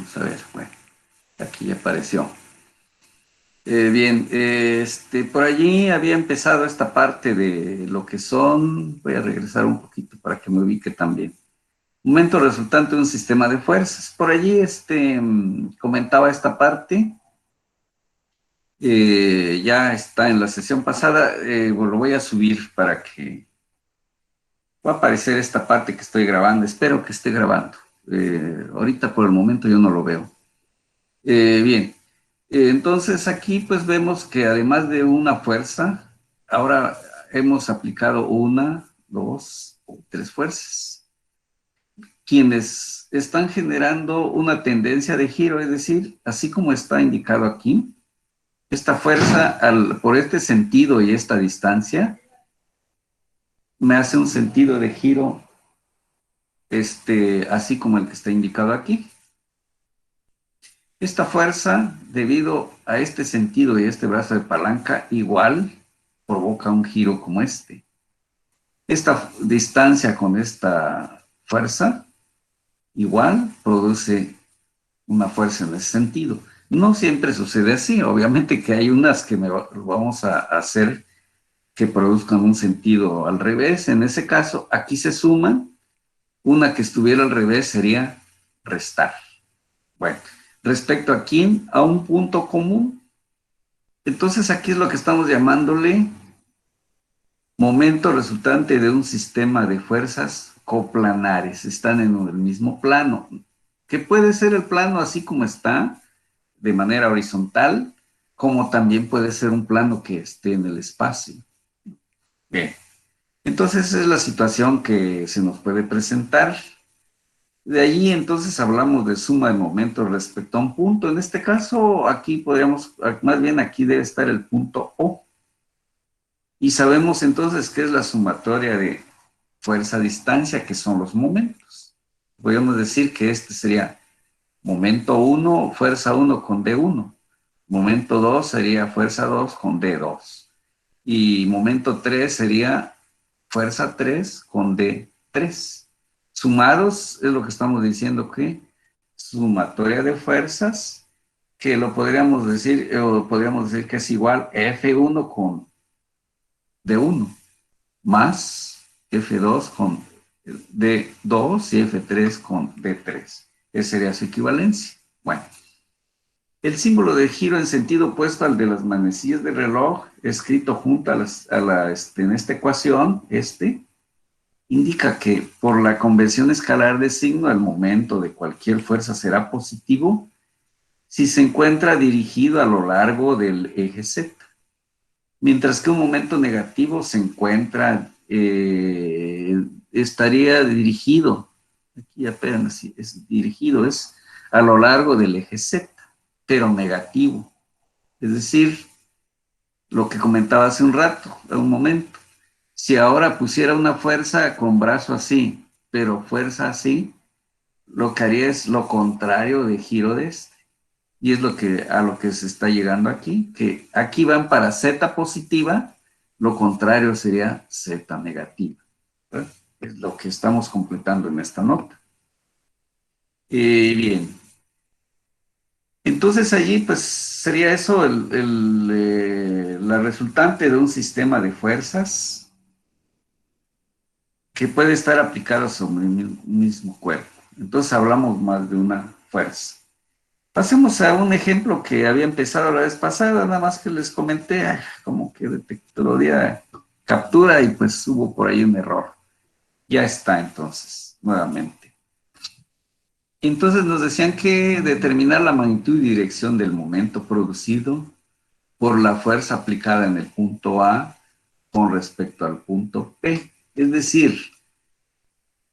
Vamos a ver, bueno, aquí ya apareció. Bien, por allí había empezado esta parte de lo que son, voy a regresar un poquito para que me ubique también. Momento resultante de un sistema de fuerzas. Por allí comentaba esta parte, ya está en la sesión pasada, bueno, lo voy a subir para que va a aparecer esta parte que estoy grabando, espero que esté grabando. Ahorita por el momento yo no lo veo. Bien, entonces aquí pues vemos que además de una fuerza, ahora hemos aplicado una, dos o tres fuerzas, quienes están generando una tendencia de giro, es decir, así como está indicado aquí, esta fuerza por este sentido y esta distancia me hace un sentido de giro así como el que está indicado aquí. Esta fuerza, debido a este sentido y este brazo de palanca, igual provoca un giro como este. Esta distancia con esta fuerza, igual produce una fuerza en ese sentido. No siempre sucede así, obviamente que hay unas que vamos a hacer que produzcan un sentido al revés. En ese caso, aquí se suman, una que estuviera al revés sería restar. Bueno, respecto aquí a un punto común, entonces aquí es lo que estamos llamándole momento resultante de un sistema de fuerzas coplanares, están en el mismo plano, que puede ser el plano así como está, de manera horizontal, como también puede ser un plano que esté en el espacio. Bien, entonces esa es la situación que se nos puede presentar. De allí entonces hablamos de suma de momentos respecto a un punto. En este caso, aquí podríamos, más bien aquí debe estar el punto O. Y sabemos entonces qué es la sumatoria de fuerza-distancia, que son los momentos. Podríamos decir que este sería momento 1, fuerza 1 con D1. Momento 2 sería fuerza 2 con D2. Y momento 3 sería fuerza 3 con D3. Sumados es lo que estamos diciendo que sumatoria de fuerzas, que lo podríamos decir, o podríamos decir que es igual F1 con D1 más F2 con D2 y F3 con D3. Esa sería su equivalencia. Bueno, el símbolo de giro en sentido opuesto al de las manecillas del reloj, escrito junto en esta ecuación, indica que por la convención escalar de signo, el momento de cualquier fuerza será positivo si se encuentra dirigido a lo largo del eje Z, mientras que un momento negativo se encuentra, estaría dirigido, aquí apenas es dirigido, es a lo largo del eje Z, pero negativo. Es decir, lo que comentaba hace un rato, un momento. Si ahora pusiera una fuerza con brazo así, pero fuerza así, lo que haría es lo contrario de giro de este. Y es a lo que se está llegando aquí, que aquí van para Z positiva, lo contrario sería Z negativa. ¿Verdad? Es lo que estamos completando en esta nota. Bien, entonces allí pues sería eso la resultante de un sistema de fuerzas que puede estar aplicado sobre un mismo cuerpo. Entonces hablamos más de una fuerza. Pasemos a un ejemplo que había empezado la vez pasada, nada más que les comenté, como que detectó de captura y pues hubo por ahí un error. Ya está entonces, nuevamente. Entonces nos decían que determinar la magnitud y dirección del momento producido por la fuerza aplicada en el punto A con respecto al punto P. Es decir,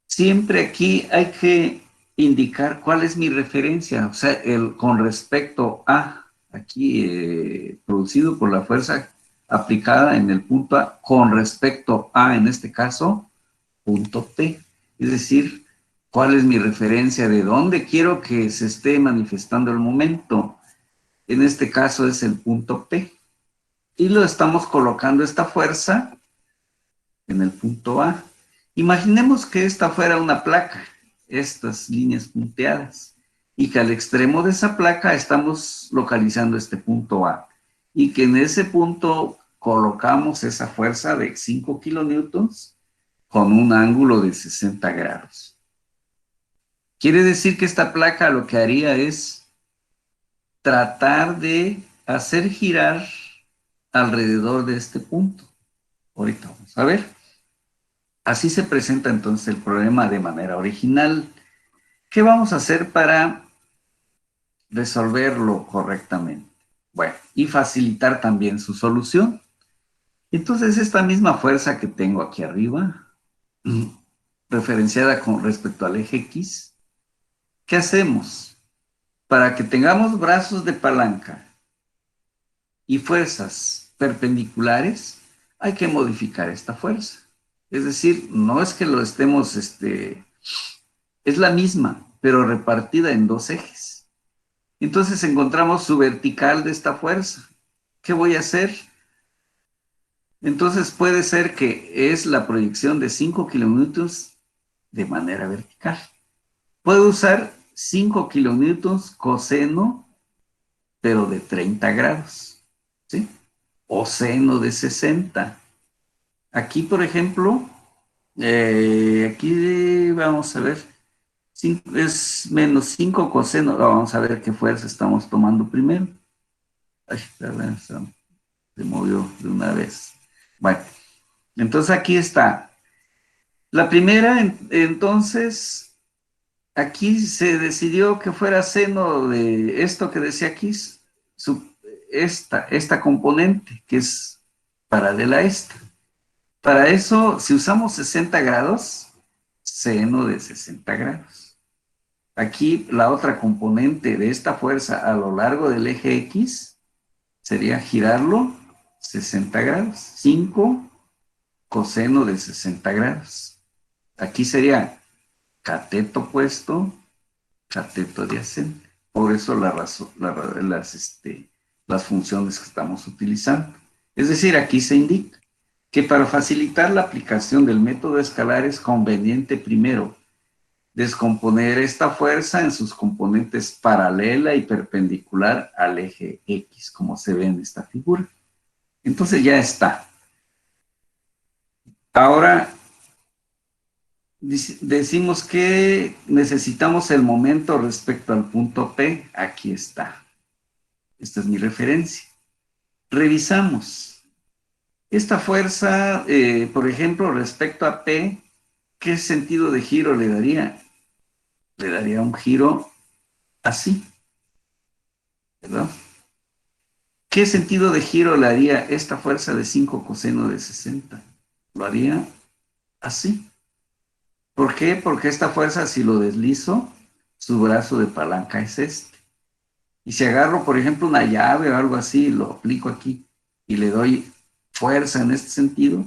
siempre aquí hay que indicar cuál es mi referencia, o sea, con respecto a, aquí producido por la fuerza aplicada en el punto A con respecto a, en este caso, punto P. Es decir, cuál es mi referencia, de dónde quiero que se esté manifestando el momento. En este caso es el punto P. Y lo estamos colocando esta fuerza en el punto A. Imaginemos que esta fuera una placa, estas líneas punteadas. y que al extremo de esa placa estamos localizando este punto A, y que en ese punto colocamos esa fuerza de 5 kilonewtons con un ángulo de 60 grados. Quiere decir que esta placa lo que haría es tratar de hacer girar alrededor de este punto. Ahorita vamos a ver. Así se presenta entonces el problema de manera original. ¿Qué vamos a hacer para resolverlo correctamente? Bueno, y facilitar también su solución. Entonces, esta misma fuerza que tengo aquí arriba, referenciada con respecto al eje X, ¿qué hacemos? Para que tengamos brazos de palanca y fuerzas perpendiculares, hay que modificar esta fuerza. Es decir, no es que lo estemos, es la misma, pero repartida en dos ejes. Entonces encontramos su vertical de esta fuerza. ¿Qué voy a hacer? Entonces puede ser que es la proyección de 5 kilonewtons de manera vertical. Puedo usar 5 kilonewtons coseno, pero de 30 grados, ¿sí? O seno de 60. Aquí, por ejemplo, aquí vamos a ver, es menos 5 coseno. Vamos a ver qué fuerza estamos tomando primero. Ay, perdón, se movió de una vez. Bueno, entonces aquí está. La primera, entonces, aquí se decidió que fuera seno de esto que decía aquí, esta componente, que es paralela a esta. Para eso, si usamos 60 grados, seno de 60 grados. Aquí la otra componente de esta fuerza a lo largo del eje X sería girarlo 60 grados. 5 coseno de 60 grados. Aquí sería cateto opuesto, cateto adyacente. Por eso las funciones que estamos utilizando. Es decir, aquí se indica que para facilitar la aplicación del método escalar es conveniente primero descomponer esta fuerza en sus componentes paralela y perpendicular al eje X, como se ve en esta figura. Entonces ya está. Ahora decimos que necesitamos el momento respecto al punto P. Aquí está. Esta es mi referencia. Revisamos. Esta fuerza, por ejemplo, respecto a P, ¿qué sentido de giro le daría? Le daría un giro así, ¿verdad? ¿Qué sentido de giro le haría esta fuerza de 5 coseno de 60? Lo haría así. ¿Por qué? Porque esta fuerza, si lo deslizo, su brazo de palanca es este. Y si agarro, por ejemplo, una llave o algo así, lo aplico aquí y le doy fuerza en este sentido,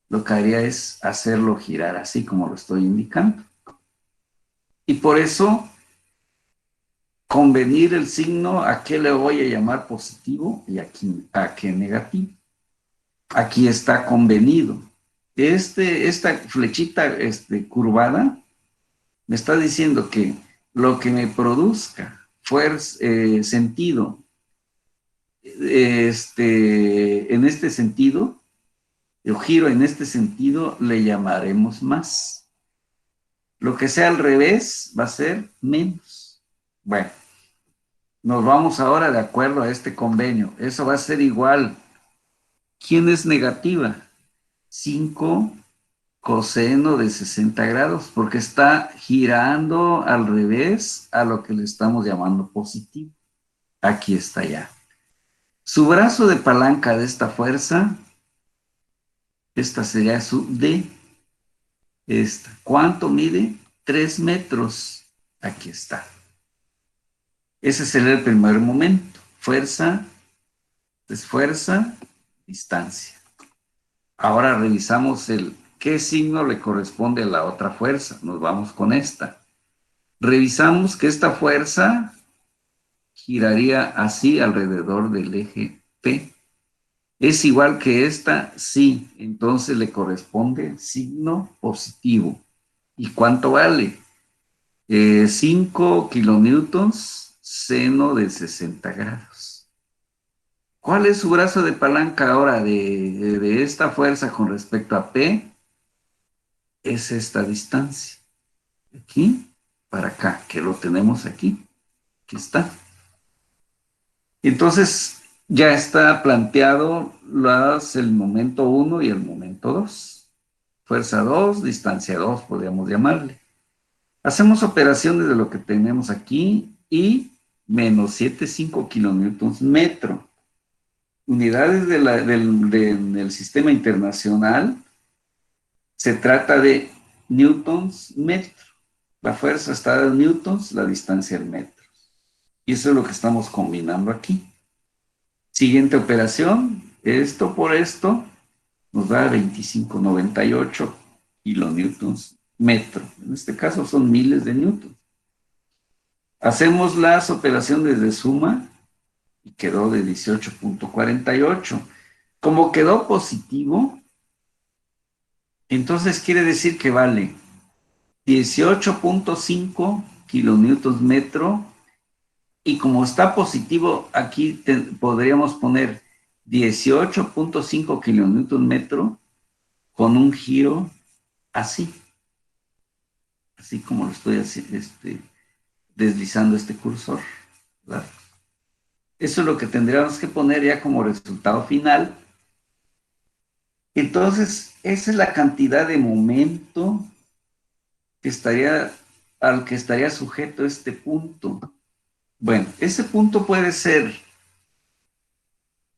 lo que haría es hacerlo girar así como lo estoy indicando. Y por eso, convenir el signo a qué le voy a llamar positivo y a qué negativo. Aquí está convenido. Esta flechita curvada me está diciendo que lo que me produzca fuerza, sentido, en este sentido, el giro en este sentido, le llamaremos más. Lo que sea al revés va a ser menos. Bueno, nos vamos ahora de acuerdo a este convenio. Eso va a ser igual. ¿Quién es negativa? 5 coseno de 60 grados, porque está girando al revés a lo que le estamos llamando positivo. Aquí está ya. Su brazo de palanca de esta fuerza, esta sería su D. ¿Cuánto mide? 3 metros. Aquí está. Ese sería el primer momento. Fuerza, desfuerza, distancia. Ahora revisamos qué signo le corresponde a la otra fuerza. Nos vamos con esta. Revisamos que esta fuerza giraría así alrededor del eje P. ¿Es igual que esta? Sí. Entonces le corresponde signo positivo. ¿Y cuánto vale? 5 kilonewtons, seno de 60 grados. ¿Cuál es su brazo de palanca ahora de esta fuerza con respecto a P? Es esta distancia. Aquí para acá, que lo tenemos aquí. Aquí está. Entonces, ya está planteado el momento 1 y el momento 2. Fuerza 2, distancia 2, podríamos llamarle. Hacemos operaciones de lo que tenemos aquí y menos 7,5 kilonewtons metro. Unidades del sistema internacional, se trata de newtons metro. La fuerza está en newtons, la distancia en metros. Y eso es lo que estamos combinando aquí. Siguiente operación, esto por esto, nos da 25,98 kilonewtons metro. En este caso son miles de newtons. Hacemos las operaciones de suma y quedó de 18,48. Como quedó positivo, entonces quiere decir que vale 18,5 kilonewtons metro, y como está positivo, aquí podríamos poner 18,5 kilonewtons metro con un giro así como lo estoy deslizando este cursor, ¿verdad? Eso es lo que tendríamos que poner ya como resultado final. Entonces, esa es la cantidad de momento al que estaría sujeto este punto. Bueno, ese punto puede ser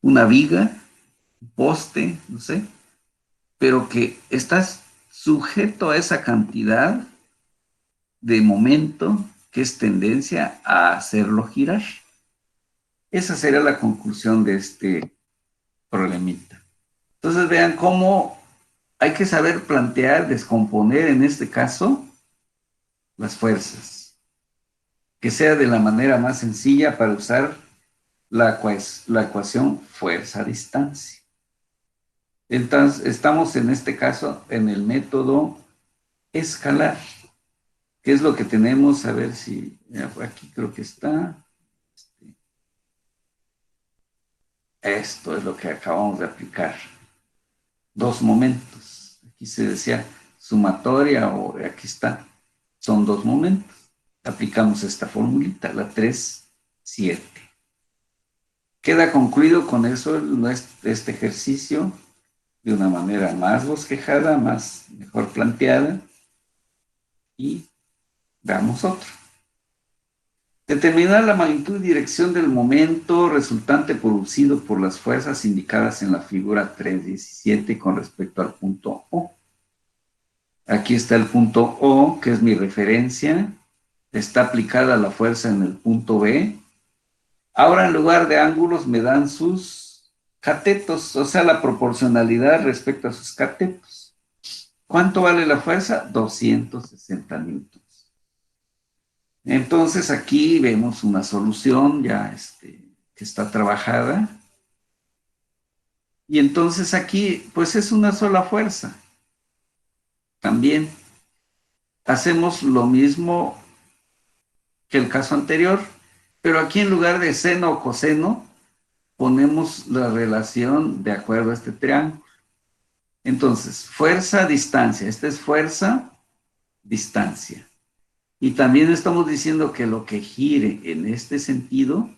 una viga, un poste, no sé, pero que estás sujeto a esa cantidad de momento que es tendencia a hacerlo girar. Esa sería la conclusión de este problemita. Entonces vean cómo hay que saber plantear, descomponer en este caso las fuerzas. Que sea de la manera más sencilla para usar la ecuación fuerza-distancia. Entonces, estamos en este caso en el método escalar. ¿Qué es lo que tenemos? A ver si aquí creo que está. Esto es lo que acabamos de aplicar. Dos momentos. Aquí se decía sumatoria o aquí está. Son dos momentos. Aplicamos esta formulita, la 3, 7. Queda concluido con eso este ejercicio de una manera más bosquejada, mejor planteada. Y damos otro. Determinar la magnitud y dirección del momento resultante producido por las fuerzas indicadas en la figura 3.17 con respecto al punto O. Aquí está el punto O, que es mi referencia. Está aplicada la fuerza en el punto B. Ahora en lugar de ángulos me dan sus catetos, o sea, la proporcionalidad respecto a sus catetos. ¿Cuánto vale la fuerza? 260 newtons. Entonces aquí vemos una solución ya que está trabajada. Y entonces aquí pues es una sola fuerza. También hacemos lo mismo que el caso anterior, pero aquí en lugar de seno o coseno ponemos la relación de acuerdo a este triángulo. Entonces, fuerza, distancia. Esta es fuerza, distancia. Y también estamos diciendo que lo que gire en este sentido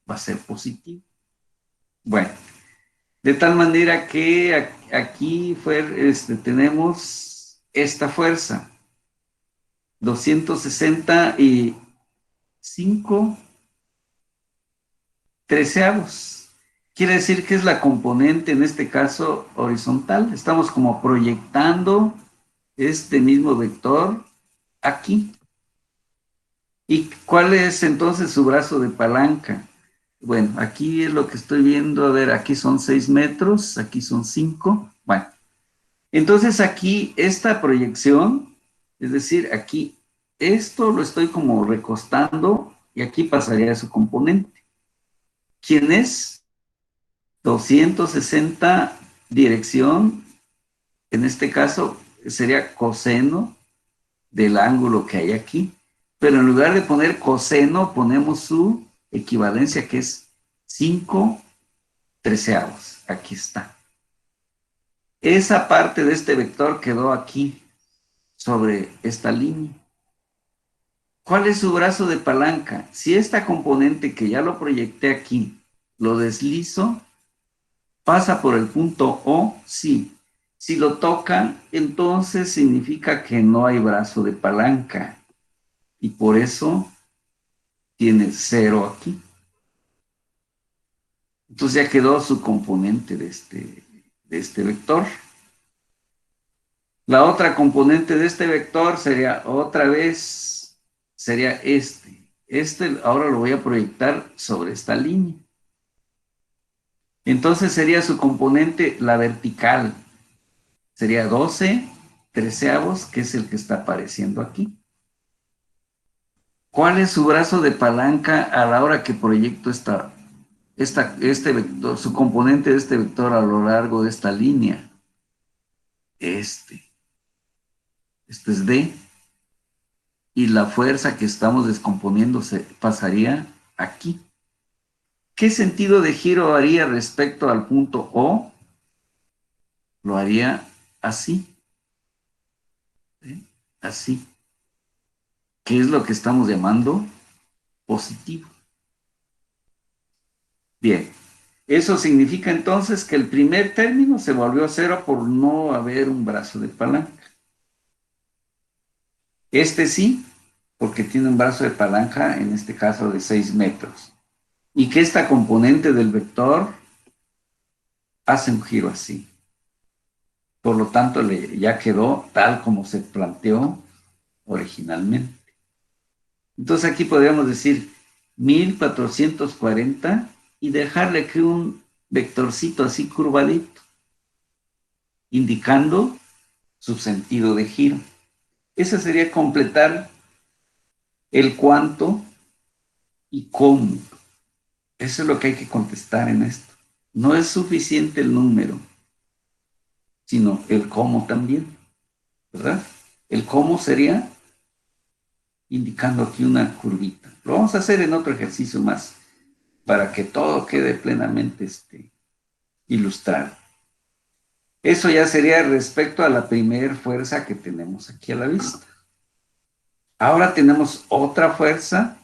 va a ser positivo. Bueno, de tal manera que aquí tenemos esta fuerza, 265 treceavos. Quiere decir que es la componente, en este caso, horizontal. Estamos como proyectando este mismo vector aquí. ¿Y cuál es entonces su brazo de palanca? Bueno, aquí es lo que estoy viendo. A ver, aquí son 6 metros, aquí son 5. Bueno, entonces aquí esta proyección, es decir, aquí esto lo estoy como recostando y aquí pasaría a su componente. ¿Quién es? 260 dirección, en este caso sería coseno del ángulo que hay aquí. pero en lugar de poner coseno, ponemos su equivalencia, que es 5/13. Aquí está. Esa parte de este vector quedó aquí, sobre esta línea. ¿Cuál es su brazo de palanca? Si esta componente que ya lo proyecté aquí, lo deslizo, pasa por el punto O, sí. Si lo toca, entonces significa que no hay brazo de palanca. Y por eso tiene 0 aquí. Entonces ya quedó su componente de este vector. La otra componente de este vector sería otra vez, sería este. Este ahora lo voy a proyectar sobre esta línea. Entonces sería su componente la vertical. Sería 12/13, que es el que está apareciendo aquí. ¿Cuál es su brazo de palanca a la hora que proyecto este vector, su componente de este vector a lo largo de esta línea? Este es D, y la fuerza que estamos descomponiendo se pasaría aquí. ¿Qué sentido de giro haría respecto al punto O? Lo haría así, ¿sí? Así, que es lo que estamos llamando positivo. Bien, eso significa entonces que el primer término se volvió 0 por no haber un brazo de palanca. Este sí, porque tiene un brazo de palanca, en este caso de 6 metros. Y que esta componente del vector hace un giro así. Por lo tanto, ya quedó tal como se planteó originalmente. Entonces aquí podríamos decir 1440 y dejarle aquí un vectorcito así curvadito, indicando su sentido de giro. Ese sería completar el cuánto y cómo. Eso es lo que hay que contestar en esto. No es suficiente el número, sino el cómo también, ¿verdad? El cómo sería indicando aquí una curvita. Lo vamos a hacer en otro ejercicio más para que todo quede plenamente ilustrado. Eso ya sería respecto a la primera fuerza que tenemos aquí a la vista. Ahora tenemos otra fuerza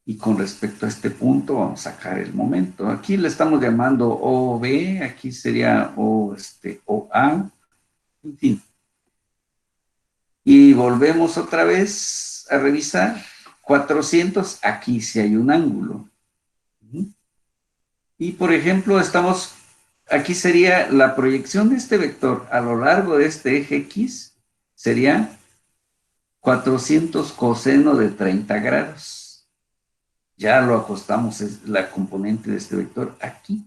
y con respecto a este punto vamos a sacar el momento. Aquí le estamos llamando OB, aquí sería OA, en fin. Y volvemos otra vez a revisar. 400, aquí sí hay un ángulo. Y por ejemplo, aquí sería la proyección de este vector a lo largo de este eje X, sería 400 coseno de 30 grados. Ya lo acostamos, es la componente de este vector aquí.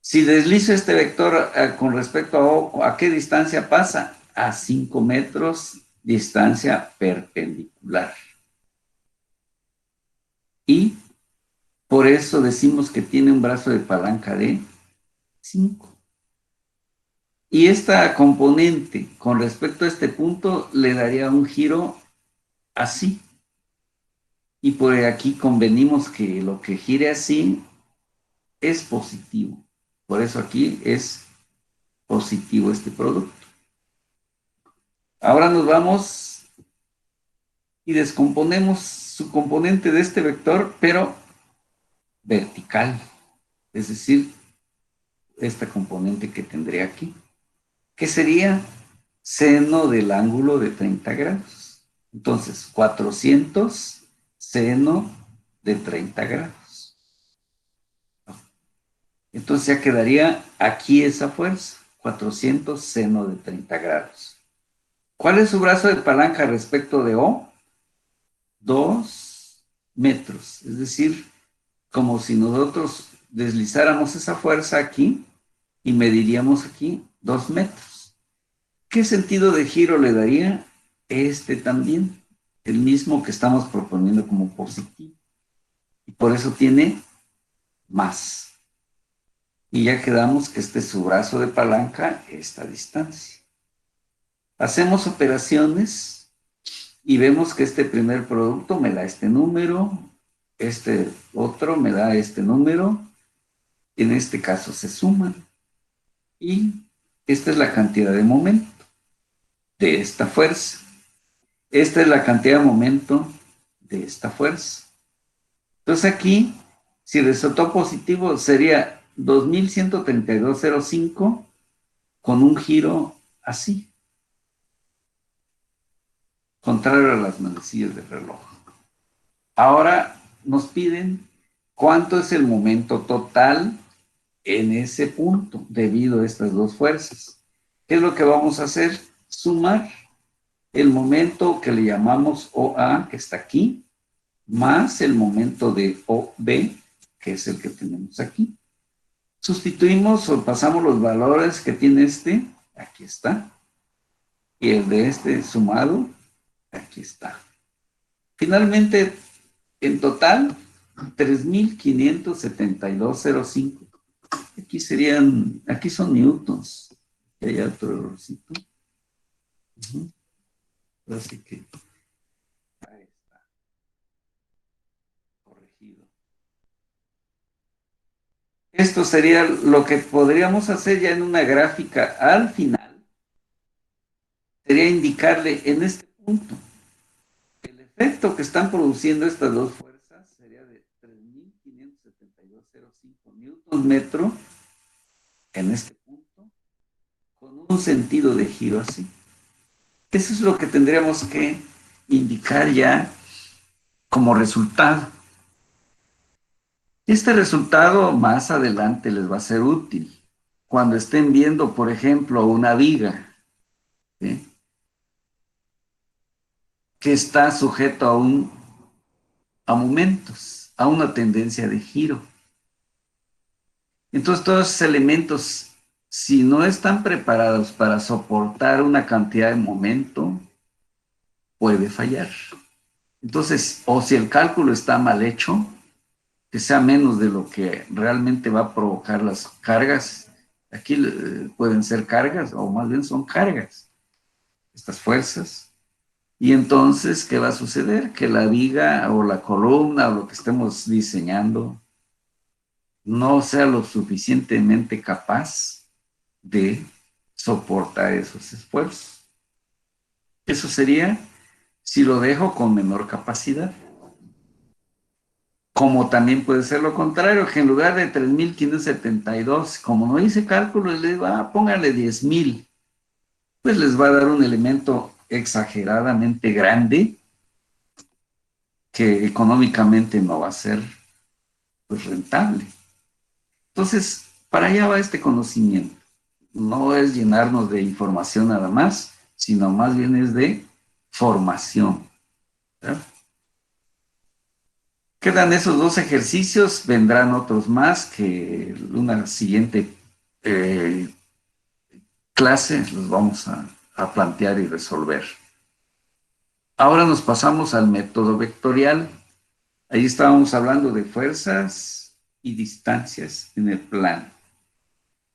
Si deslizo este vector con respecto a O, ¿a qué distancia pasa? A 5 metros, distancia perpendicular. Y por eso decimos que tiene un brazo de palanca de 5. Y esta componente con respecto a este punto le daría un giro así. Y por aquí convenimos que lo que gire así es positivo. Por eso aquí es positivo este producto. Ahora nos vamos y descomponemos su componente de este vector, pero vertical. Es decir, esta componente que tendré aquí, que sería seno del ángulo de 30 grados. Entonces, 400 seno de 30 grados. Entonces ya quedaría aquí esa fuerza, 400 seno de 30 grados. ¿Cuál es su brazo de palanca respecto de O? 2 metros. Es decir, como si nosotros deslizáramos esa fuerza aquí y mediríamos aquí 2 metros. ¿Qué sentido de giro le daría este también? El mismo que estamos proponiendo como positivo. Y por eso tiene más. Y ya quedamos que este es su brazo de palanca, esta distancia. Hacemos operaciones Y vemos que este primer producto me da este número, este otro me da este número, en este caso se suman. Y esta es la cantidad de momento de esta fuerza. Esta es la cantidad de momento de esta fuerza. Entonces aquí, si resultó positivo, sería 2132,05 con un giro así, contrario a las manecillas del reloj. Ahora nos piden cuánto es el momento total en ese punto debido a estas dos fuerzas. ¿Qué es lo que vamos a hacer? Sumar el momento que le llamamos OA, que está aquí, más el momento de OB, que es el que tenemos aquí. Sustituimos o pasamos los valores que tiene este, aquí está, y el de este sumado, aquí está. Finalmente, en total, 3.572,05. Aquí son newtons. Hay otro errorcito. Así que ahí está, corregido. Esto sería lo que podríamos hacer ya en una gráfica al final. Sería indicarle en este punto el efecto que están produciendo estas dos fuerzas sería de 3.572,05 newton metro en este punto, con un sentido de giro así. Eso es lo que tendríamos que indicar ya como resultado. Este resultado más adelante les va a ser útil cuando estén viendo, por ejemplo, una viga, ¿sí?, que está sujeto a momentos, a una tendencia de giro. Entonces, todos esos elementos, si no están preparados para soportar una cantidad de momento, puede fallar. Entonces, o si el cálculo está mal hecho, que sea menos de lo que realmente va a provocar las cargas. Aquí pueden ser cargas, o más bien son cargas, estas fuerzas. Y entonces, ¿qué va a suceder? Que la viga o la columna o lo que estemos diseñando no sea lo suficientemente capaz de soportar esos esfuerzos. Eso sería si lo dejo con menor capacidad. Como también puede ser lo contrario, que en lugar de 3.572, como no hice cálculo, les digo, póngale 10.000, pues les va a dar un elemento exageradamente grande que económicamente no va a ser, pues, rentable. Entonces, para allá va este conocimiento. No es llenarnos de información nada más, sino más bien es de formación, ¿verdad? Quedan esos dos ejercicios, vendrán otros más que una siguiente eh, clase los vamos a plantear y resolver. Ahora nos pasamos al método vectorial. Ahí estábamos hablando de fuerzas y distancias en el plano.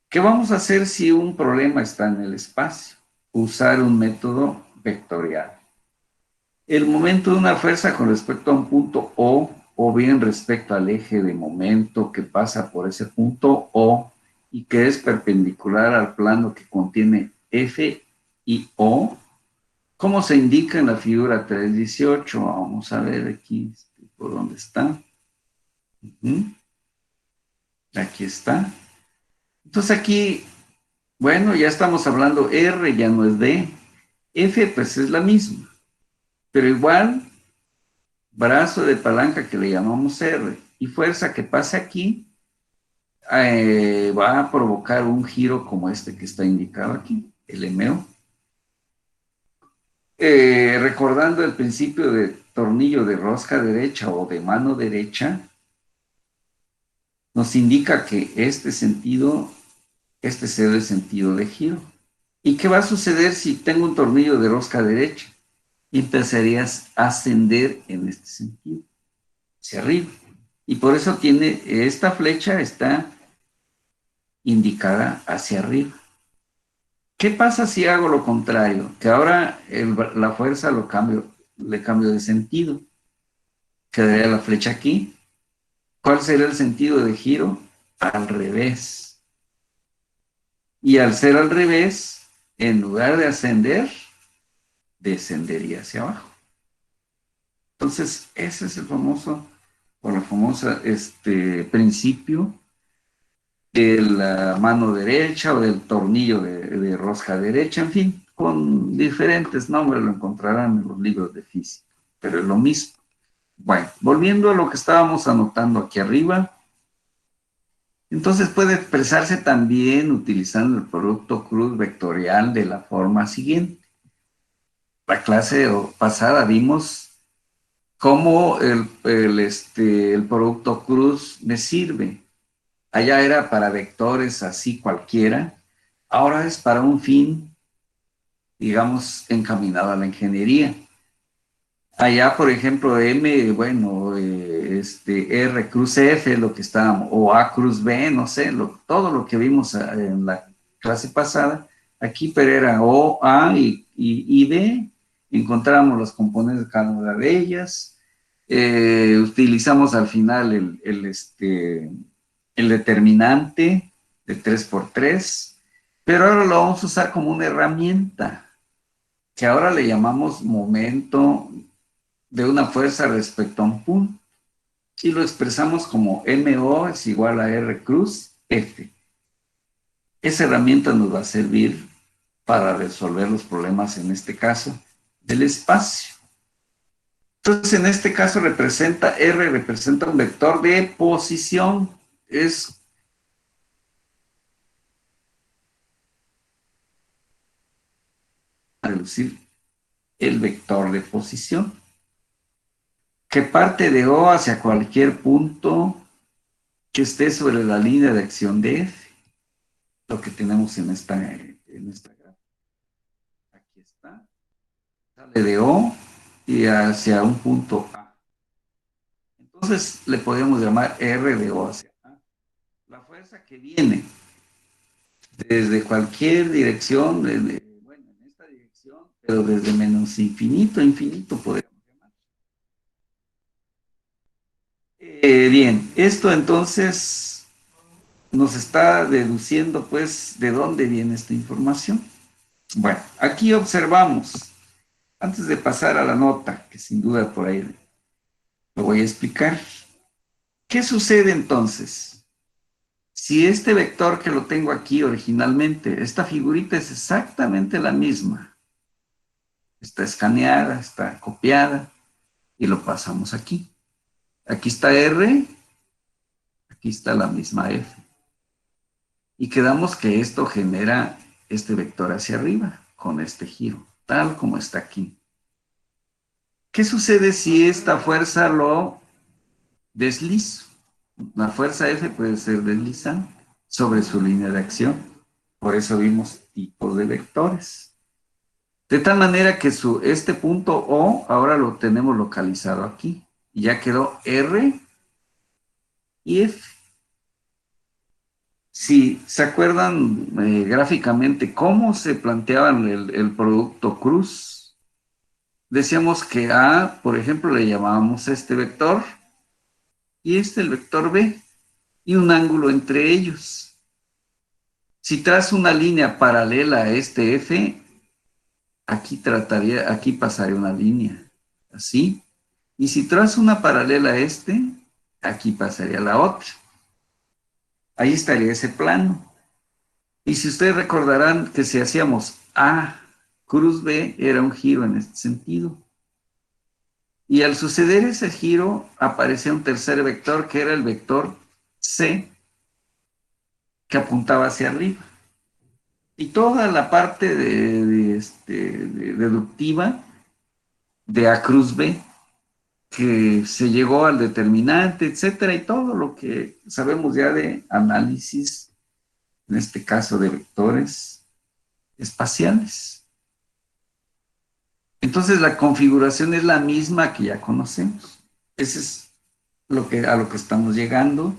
¿Qué vamos a hacer si un problema está en el espacio? Usar un método vectorial. El momento de una fuerza con respecto a un punto o bien respecto al eje de momento que pasa por ese punto O y que es perpendicular al plano que contiene F y O, ¿cómo se indica en la figura 3.18? Vamos a ver aquí por dónde está. Aquí está. Entonces aquí, bueno, ya estamos hablando R, ya no es D. F pues es la misma, pero igual brazo de palanca que le llamamos R y fuerza que pasa aquí va a provocar un giro como este que está indicado aquí, el MO. Recordando el principio de tornillo de rosca derecha o de mano derecha, nos indica que este sentido, este será el sentido de giro. ¿Y qué va a suceder si tengo un tornillo de rosca derecha? Y empezarías a ascender en este sentido, hacia arriba. Y por eso tiene, esta flecha está indicada hacia arriba. ¿Qué pasa si hago lo contrario? Que ahora la fuerza lo cambio. le cambio de sentido. Quedaría la flecha aquí. ¿Cuál sería el sentido de giro? Al revés. Y al ser al revés, en lugar de ascender, descendería hacia abajo. Entonces, ese es el famoso, o la famosa principio de la mano derecha o del tornillo de rosca derecha, en fin, con diferentes nombres lo encontrarán en los libros de física, pero es lo mismo. Bueno, volviendo a lo que estábamos anotando aquí arriba, entonces puede expresarse también utilizando el producto cruz vectorial de la forma siguiente. La clase pasada vimos cómo el producto cruz me sirve. Allá era para vectores así cualquiera, ahora es para un fin, digamos, encaminado a la ingeniería. Allá, por ejemplo, M, bueno, R cruz F, lo que estábamos, o A cruz B, no sé, todo lo que vimos en la clase pasada, aquí pero era O, A y B, encontramos los componentes de cada una de ellas, utilizamos al final el determinante de 3 por 3, pero ahora lo vamos a usar como una herramienta, que ahora le llamamos momento de una fuerza respecto a un punto, y lo expresamos como MO es igual a R cruz F. Esa herramienta nos va a servir para resolver los problemas, en este caso, del espacio. Entonces, en este caso representa un vector de posición. Es reducir el vector de posición, que parte de O hacia cualquier punto que esté sobre la línea de acción de F, lo que tenemos en esta gráfica. Aquí está. Sale de O y hacia un punto A. Entonces le podemos llamar R de O hacia A. La fuerza que viene desde cualquier dirección, bueno, en esta dirección, pero desde menos infinito a infinito podemos llamar. Bien, esto entonces nos está deduciendo, pues, de dónde viene esta información. Bueno, aquí observamos, antes de pasar a la nota, que sin duda por ahí lo voy a explicar. ¿Qué sucede entonces? Si este vector que lo tengo aquí originalmente, esta figurita es exactamente la misma, está escaneada, está copiada, y lo pasamos aquí. Aquí está R, aquí está la misma F. Y quedamos que esto genera este vector hacia arriba, con este giro, tal como está aquí. ¿Qué sucede si esta fuerza lo deslizo? La fuerza F puede ser deslizante sobre su línea de acción. Por eso vimos tipos de vectores. De tal manera que este punto O ahora lo tenemos localizado aquí. Y ya quedó R y F. Si se acuerdan gráficamente cómo se planteaban el producto cruz, decíamos que A, por ejemplo, le llamábamos este vector y el vector B y un ángulo entre ellos. Si trazo una línea paralela a este F, aquí pasaría una línea, así. Y si trazo una paralela a aquí pasaría la otra. Ahí estaría ese plano. Y si ustedes recordarán que si hacíamos A cruz B, era un giro en este sentido. Y al suceder ese giro, aparecía un tercer vector, que era el vector C, que apuntaba hacia arriba. Y toda la parte deductiva de A cruz B, que se llegó al determinante, etcétera, y todo lo que sabemos ya de análisis, en este caso de vectores espaciales. Entonces la configuración es la misma que ya conocemos. Ese es a lo que estamos llegando.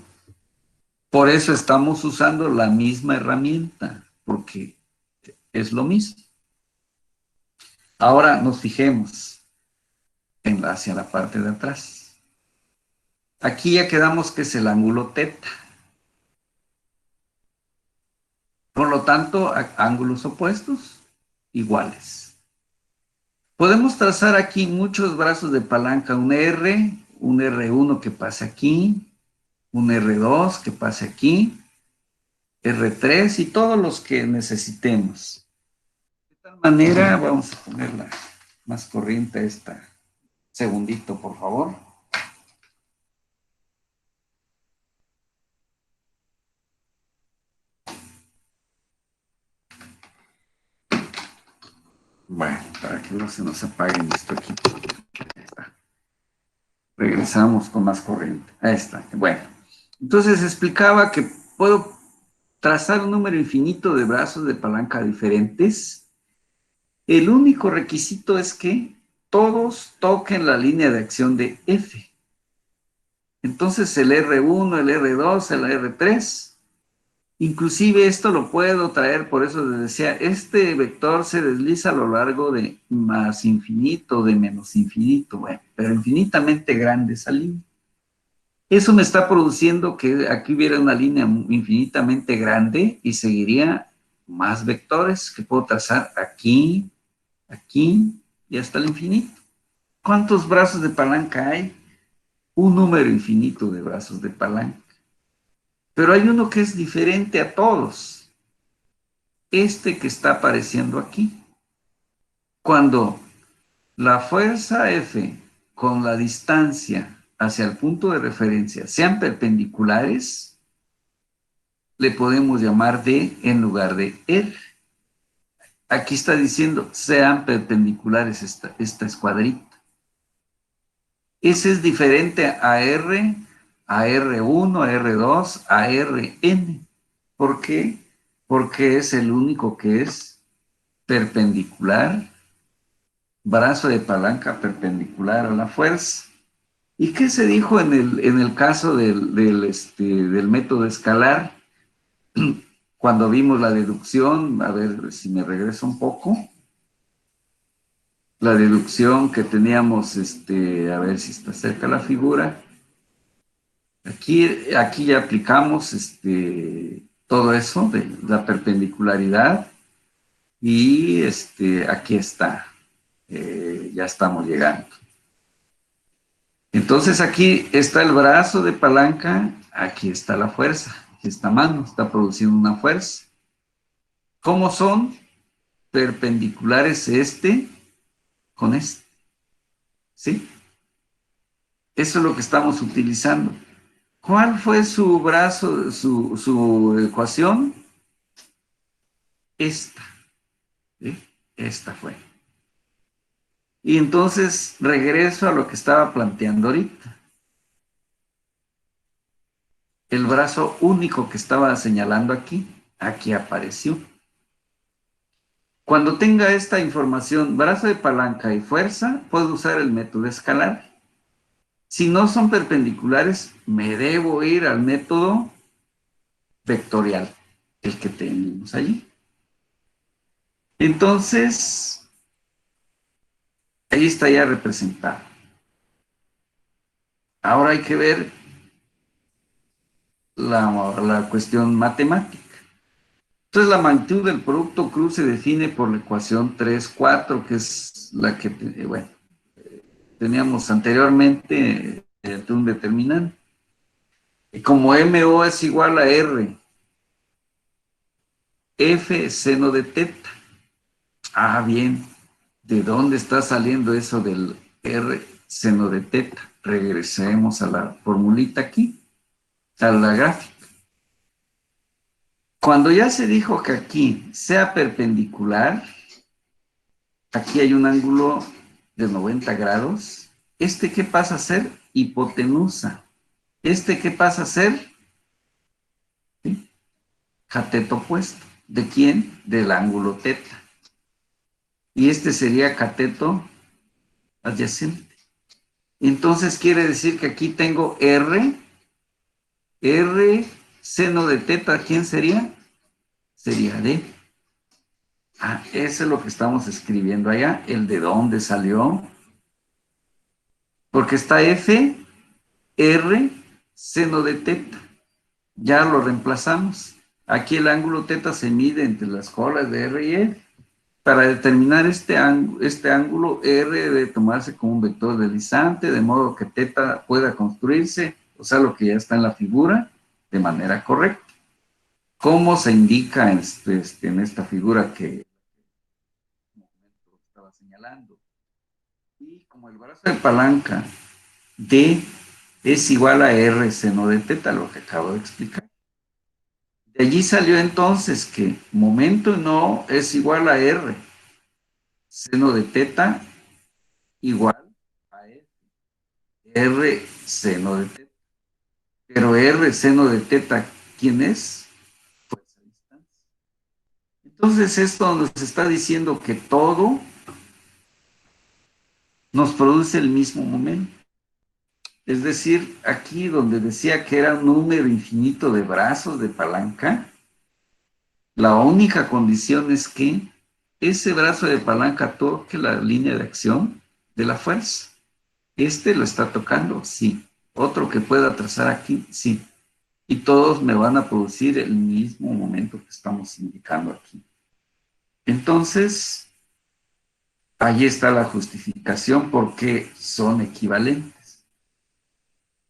Por eso estamos usando la misma herramienta, porque es lo mismo. Ahora nos fijemos. hacia la parte de atrás. Aquí ya quedamos que es el ángulo teta. Por lo tanto, ángulos opuestos iguales. Podemos trazar aquí muchos brazos de palanca, un R1 que pasa aquí, un R2 que pase aquí, R3 y todos los que necesitemos. De tal manera, vamos a ponerla más corriente esta. Segundito, por favor. Bueno, para que no se nos apague nuestro equipo. Ahí está. Regresamos con más corriente. Ahí está. Bueno, entonces explicaba que puedo trazar un número infinito de brazos de palanca diferentes. El único requisito es que todos toquen la línea de acción de F. Entonces el R1, el R2, el R3, inclusive esto lo puedo traer, por eso les decía, este vector se desliza a lo largo de más infinito, de menos infinito, bueno, pero infinitamente grande esa línea. Eso me está produciendo que aquí hubiera una línea infinitamente grande y seguiría más vectores que puedo trazar aquí, aquí y hasta el infinito. ¿Cuántos brazos de palanca hay? Un número infinito de brazos de palanca. Pero hay uno que es diferente a todos. Este que está apareciendo aquí. Cuando la fuerza F con la distancia hacia el punto de referencia sean perpendiculares, le podemos llamar D en lugar de R. Aquí está diciendo sean perpendiculares esta escuadrita. Ese es diferente a R, a R1, a R2, a Rn. ¿Por qué? Porque es el único que es perpendicular, brazo de palanca perpendicular a la fuerza. ¿Y qué se dijo en el caso del método escalar? Cuando vimos la deducción, a ver si me regreso un poco, la deducción que teníamos, a ver si está cerca la figura. Aquí ya aplicamos todo eso de la perpendicularidad y aquí está, ya estamos llegando. Entonces aquí está el brazo de palanca, aquí está la fuerza, aquí esta mano está produciendo una fuerza. ¿Cómo son perpendiculares con este? ¿Sí? Eso es lo que estamos utilizando. ¿Cuál fue su brazo, su ecuación? Esta. ¿Sí? Esta fue. Y entonces regreso a lo que estaba planteando ahorita. El brazo único que estaba señalando aquí apareció. Cuando tenga esta información, brazo de palanca y fuerza, puedo usar el método escalar. Si no son perpendiculares, me debo ir al método vectorial, el que tenemos allí. Entonces, ahí está ya representado. Ahora hay que ver la cuestión matemática. Entonces, la magnitud del producto cruz se define por la ecuación 3,4, que es la que, bueno, teníamos anteriormente de un determinante. Y como MO es igual a R, F seno de teta. Ah, bien. ¿De dónde está saliendo eso del R seno de teta? Regresemos a la formulita aquí, a la gráfica. Cuando ya se dijo que aquí sea perpendicular, aquí hay un ángulo de 90 grados. ¿Qué pasa a ser? Hipotenusa. ¿Qué pasa a ser? ¿Sí? Cateto opuesto. ¿De quién? Del ángulo teta. Y sería cateto adyacente. Entonces quiere decir que aquí tengo R seno de teta, ¿quién sería? Sería D. Ah, eso es lo que estamos escribiendo allá, el de dónde salió. porque está F, R, seno de teta. Ya lo reemplazamos. Aquí el ángulo teta se mide entre las colas de R y F. Para determinar este ángulo, R debe tomarse como un vector deslizante, de modo que teta pueda construirse, o sea, lo que ya está en la figura, de manera correcta. ¿Cómo se indica en esta figura que estaba señalando? Y como el brazo de palanca D es igual a R seno de teta, lo que acabo de explicar. De allí salió entonces que momento no es igual a R seno de teta igual a F, R seno de teta. Pero R seno de teta, ¿quién es? Fuerza a distancia. Entonces esto nos está diciendo que todo nos produce el mismo momento. Es decir, aquí donde decía que era un número infinito de brazos de palanca, la única condición es que ese brazo de palanca toque la línea de acción de la fuerza. Este lo está tocando, sí. Otro que pueda trazar aquí, sí. Y todos me van a producir el mismo momento que estamos indicando aquí. Entonces, ahí está la justificación porque son equivalentes.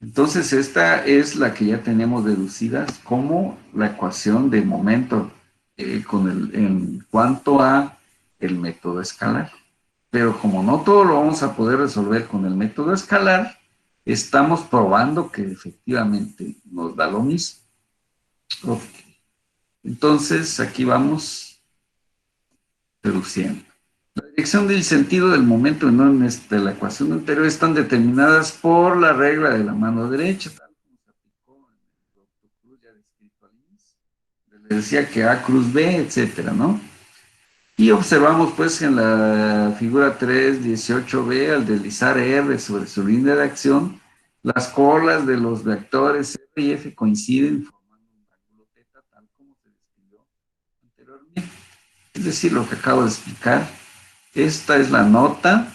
Entonces, esta es la que ya tenemos deducidas como la ecuación de momento en cuanto a el método escalar. Pero como no todo lo vamos a poder resolver con el método escalar, estamos probando que efectivamente nos da lo mismo. Okay. Entonces, aquí vamos reduciendo. La dirección del sentido del momento en la ecuación anterior están determinadas por la regla de la mano derecha, tal como se aplicó en el doctor Cruz ya descrito al inicio. Le decía que A cruz B, etcétera, ¿no? Y observamos pues en la figura 3.18b, al deslizar R sobre su línea de acción, las colas de los vectores R y F coinciden formando un ángulo teta, tal como se describió anteriormente. Es decir, lo que acabo de explicar. Esta es la nota,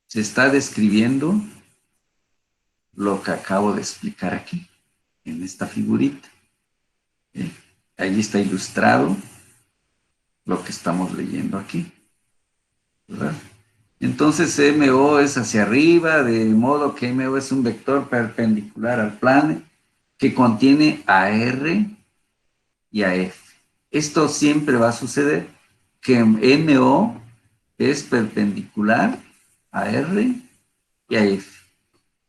se está describiendo lo que acabo de explicar aquí, en esta figurita. ¿Eh? Allí está ilustrado lo que estamos leyendo aquí, ¿verdad? Entonces MO es hacia arriba, de modo que MO es un vector perpendicular al plano que contiene a R y a F. Esto siempre va a suceder, que MO es perpendicular a R y a F.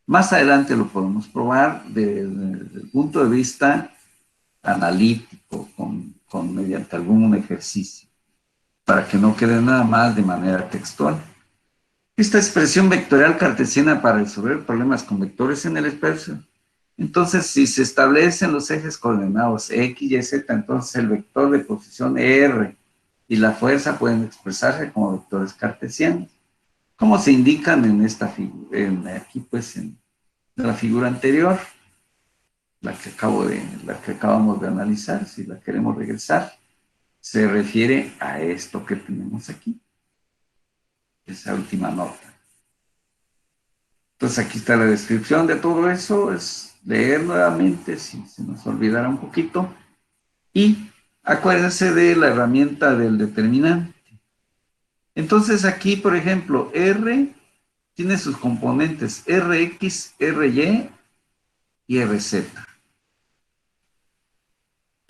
Más adelante lo podemos probar desde el punto de vista analítico, mediante algún ejercicio, para que no quede nada más de manera textual. Esta expresión vectorial cartesiana para resolver problemas con vectores en el espacio. Entonces, si se establecen los ejes coordenados X y Z, entonces el vector de posición R y la fuerza pueden expresarse como vectores cartesianos, como se indican en esta figura, aquí pues en la figura anterior, la que acabamos de analizar. Si la queremos regresar, se refiere a esto que tenemos aquí, esa última nota. Entonces aquí está la descripción de todo eso, es leer nuevamente si se nos olvidara un poquito. Y acuérdense de la herramienta del determinante. Entonces aquí, por ejemplo, R tiene sus componentes Rx, Ry y Rz.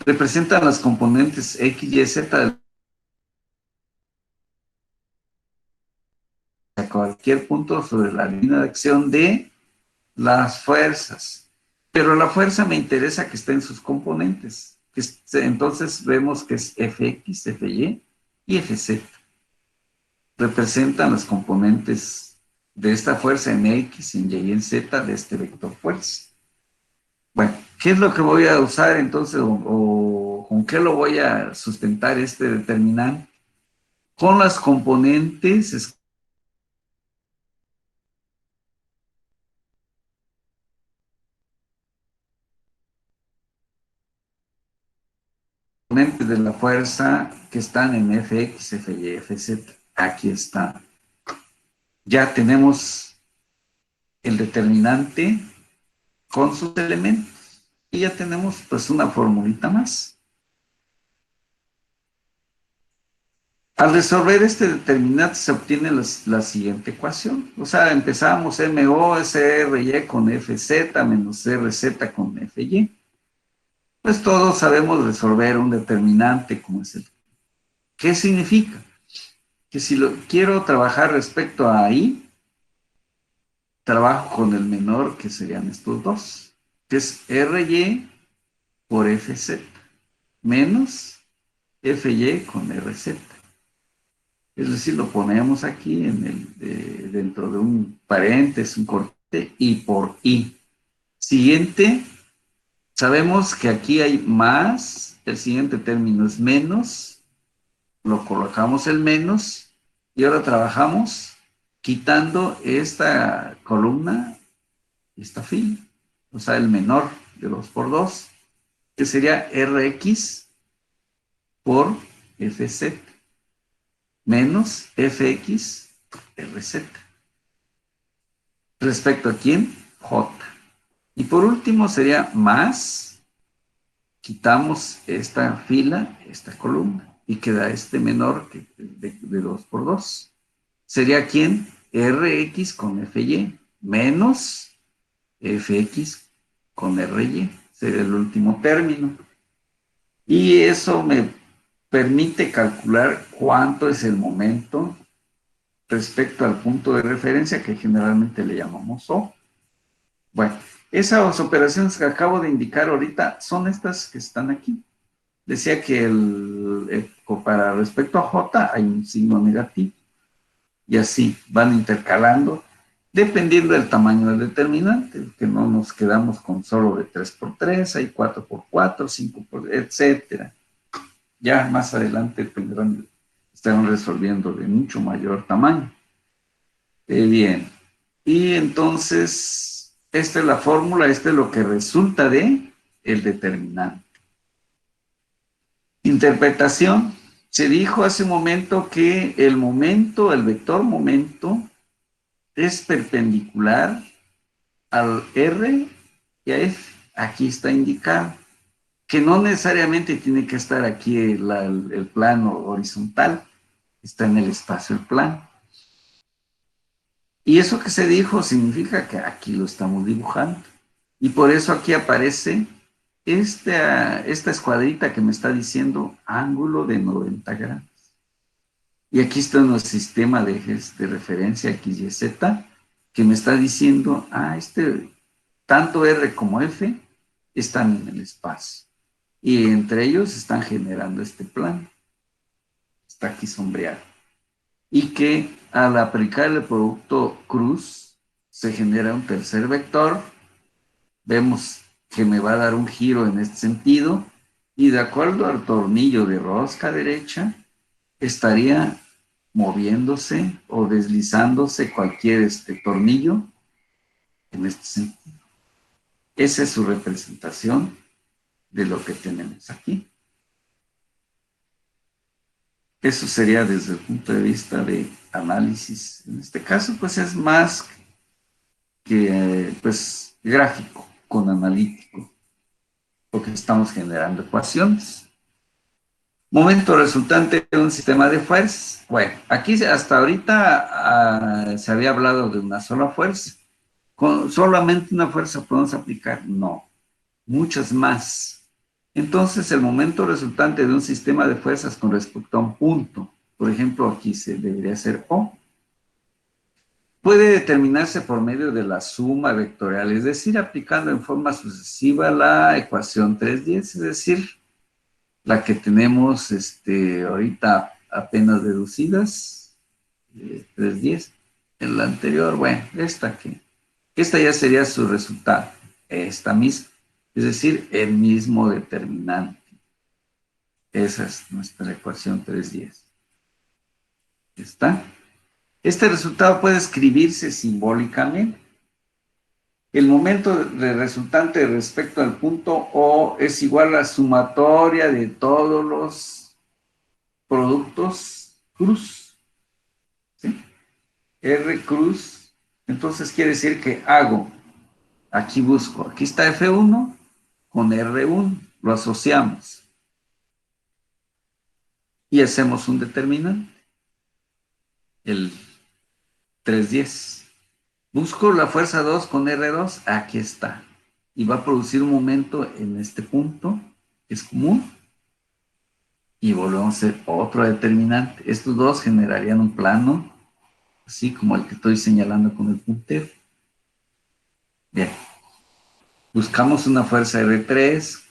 Representan las componentes X, Y, Z a cualquier punto sobre la línea de acción de las fuerzas. Pero la fuerza me interesa que esté en sus componentes. Entonces vemos que es Fx, Fy y Fz. Representan las componentes de esta fuerza en X, en Y y en Z de este vector fuerza. Bueno, ¿qué es lo que voy a usar entonces o con qué lo voy a sustentar este determinante? Con las componentes de la fuerza que están en Fx, Fy, Fz. Aquí está. Ya tenemos el determinante con sus elementos. Y ya tenemos pues una formulita más. Al resolver este determinante se obtiene la siguiente ecuación. O sea, empezamos MO SRY con FZ menos RZ con FY. Pues todos sabemos resolver un determinante como es el. ¿Qué significa? Que si lo quiero trabajar respecto a I, trabajo con el menor, que serían estos dos, que es RY por FZ, menos FY con RZ. Es decir, lo ponemos aquí dentro de un paréntesis, un corte, y por I. Siguiente, sabemos que aquí hay más, el siguiente término es menos, lo colocamos el menos, y ahora trabajamos quitando esta columna, esta fila, o sea, el menor de 2 por 2, que sería Rx por Fz, menos Fx Rz. ¿Respecto a quién? J. Y por último sería más, quitamos esta fila, esta columna, y queda este menor que de 2 por 2. ¿Sería quién? Rx con Fy, menos Fx con Ry. Sería el último término. Y eso me permite calcular cuánto es el momento respecto al punto de referencia que generalmente le llamamos O. Bueno, esas operaciones que acabo de indicar ahorita son estas que están aquí. Decía que para respecto a J hay un signo negativo y así van intercalando dependiendo del tamaño del determinante, que no nos quedamos con solo de 3 por 3, hay 4 por 4, 5 por, etcétera. Ya más adelante estarán resolviendo de mucho mayor tamaño. Bien, y entonces esta es la fórmula, este es lo que resulta de el determinante. Interpretación. Se dijo hace un momento que el momento, el vector momento, es perpendicular al R y a F. Aquí está indicado. Que no necesariamente tiene que estar aquí el plano horizontal, está en el espacio el plano. Y eso que se dijo significa que aquí lo estamos dibujando. Y por eso aquí aparece esta escuadrita que me está diciendo ángulo de 90 grados. Y aquí está nuestro sistema de ejes de referencia X, Y, Z, que me está diciendo, tanto R como F están en el espacio. Y entre ellos están generando este plano. Está aquí sombreado. Y que al aplicar el producto cruz, se genera un tercer vector. Vemos que me va a dar un giro en este sentido. Y de acuerdo al tornillo de rosca derecha, estaría moviéndose o deslizándose cualquier tornillo en este sentido. Esa es su representación de lo que tenemos aquí. Eso sería desde el punto de vista de análisis. En este caso, pues es más que pues, gráfico con analítico, porque estamos generando ecuaciones. Momento resultante de un sistema de fuerzas. Bueno, aquí hasta ahorita se había hablado de una sola fuerza. ¿Con solamente una fuerza podemos aplicar? No, muchas más. Entonces, el momento resultante de un sistema de fuerzas con respecto a un punto, por ejemplo, aquí se debería ser O, puede determinarse por medio de la suma vectorial, es decir, aplicando en forma sucesiva la ecuación 310, es decir, la que tenemos ahorita apenas deducidas, 310. En la anterior, bueno, esta ya sería su resultado, esta misma, es decir, el mismo determinante. Esa es nuestra ecuación 310. ¿Está? Este resultado puede escribirse simbólicamente. El momento de resultante respecto al punto O es igual a la sumatoria de todos los productos cruz. ¿Sí? R cruz Entonces quiere decir que hago, aquí busco, aquí está F1 con R1, lo asociamos y hacemos un determinante, el 310. Busco la fuerza 2 con R2, aquí está. Y va a producir un momento en este punto, que es común, y volvemos a hacer otro determinante. Estos dos generarían un plano, así como el que estoy señalando con el puntero. Bien, buscamos una fuerza R3.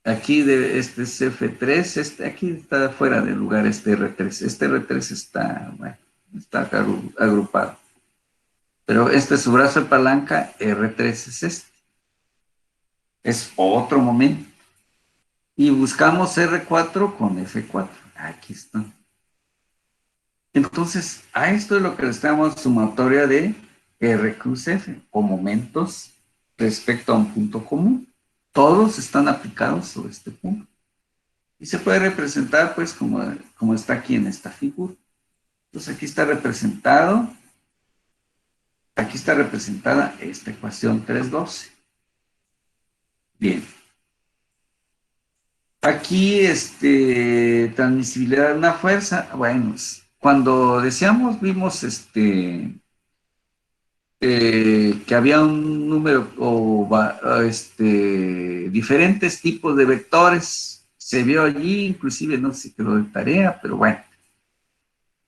Aquí este es F3, aquí está fuera de lugar este R3. Este R3 está, bueno, está agrupado. Pero este es su brazo de palanca, R3 es este. Es otro momento. Y buscamos R4 con F4. Aquí está. Entonces, a esto es lo que le llamamos sumatoria de R cruz F, o momentos respecto a un punto común. Todos están aplicados sobre este punto. Y se puede representar, pues, como está aquí en esta figura. Entonces, aquí está representada esta ecuación 312. Bien. Aquí, transmisibilidad de una fuerza, bueno, cuando decíamos, vimos, que había un número o diferentes tipos de vectores. Se vio allí, inclusive no sé si quedó de tarea, pero bueno.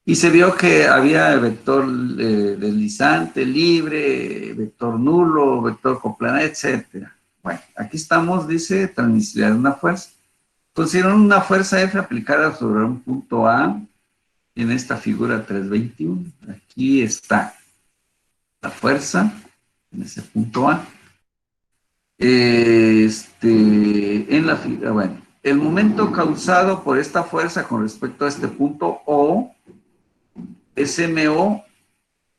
Y se vio que había vector deslizante, libre, vector nulo, vector coplanar, etcétera. Bueno, aquí estamos, dice, transmisibilidad de una fuerza. Consideraron una fuerza F aplicada sobre un punto A en esta figura 321. Aquí está la fuerza en ese punto A. En la figura, bueno, el momento causado por esta fuerza con respecto a este punto O es MO,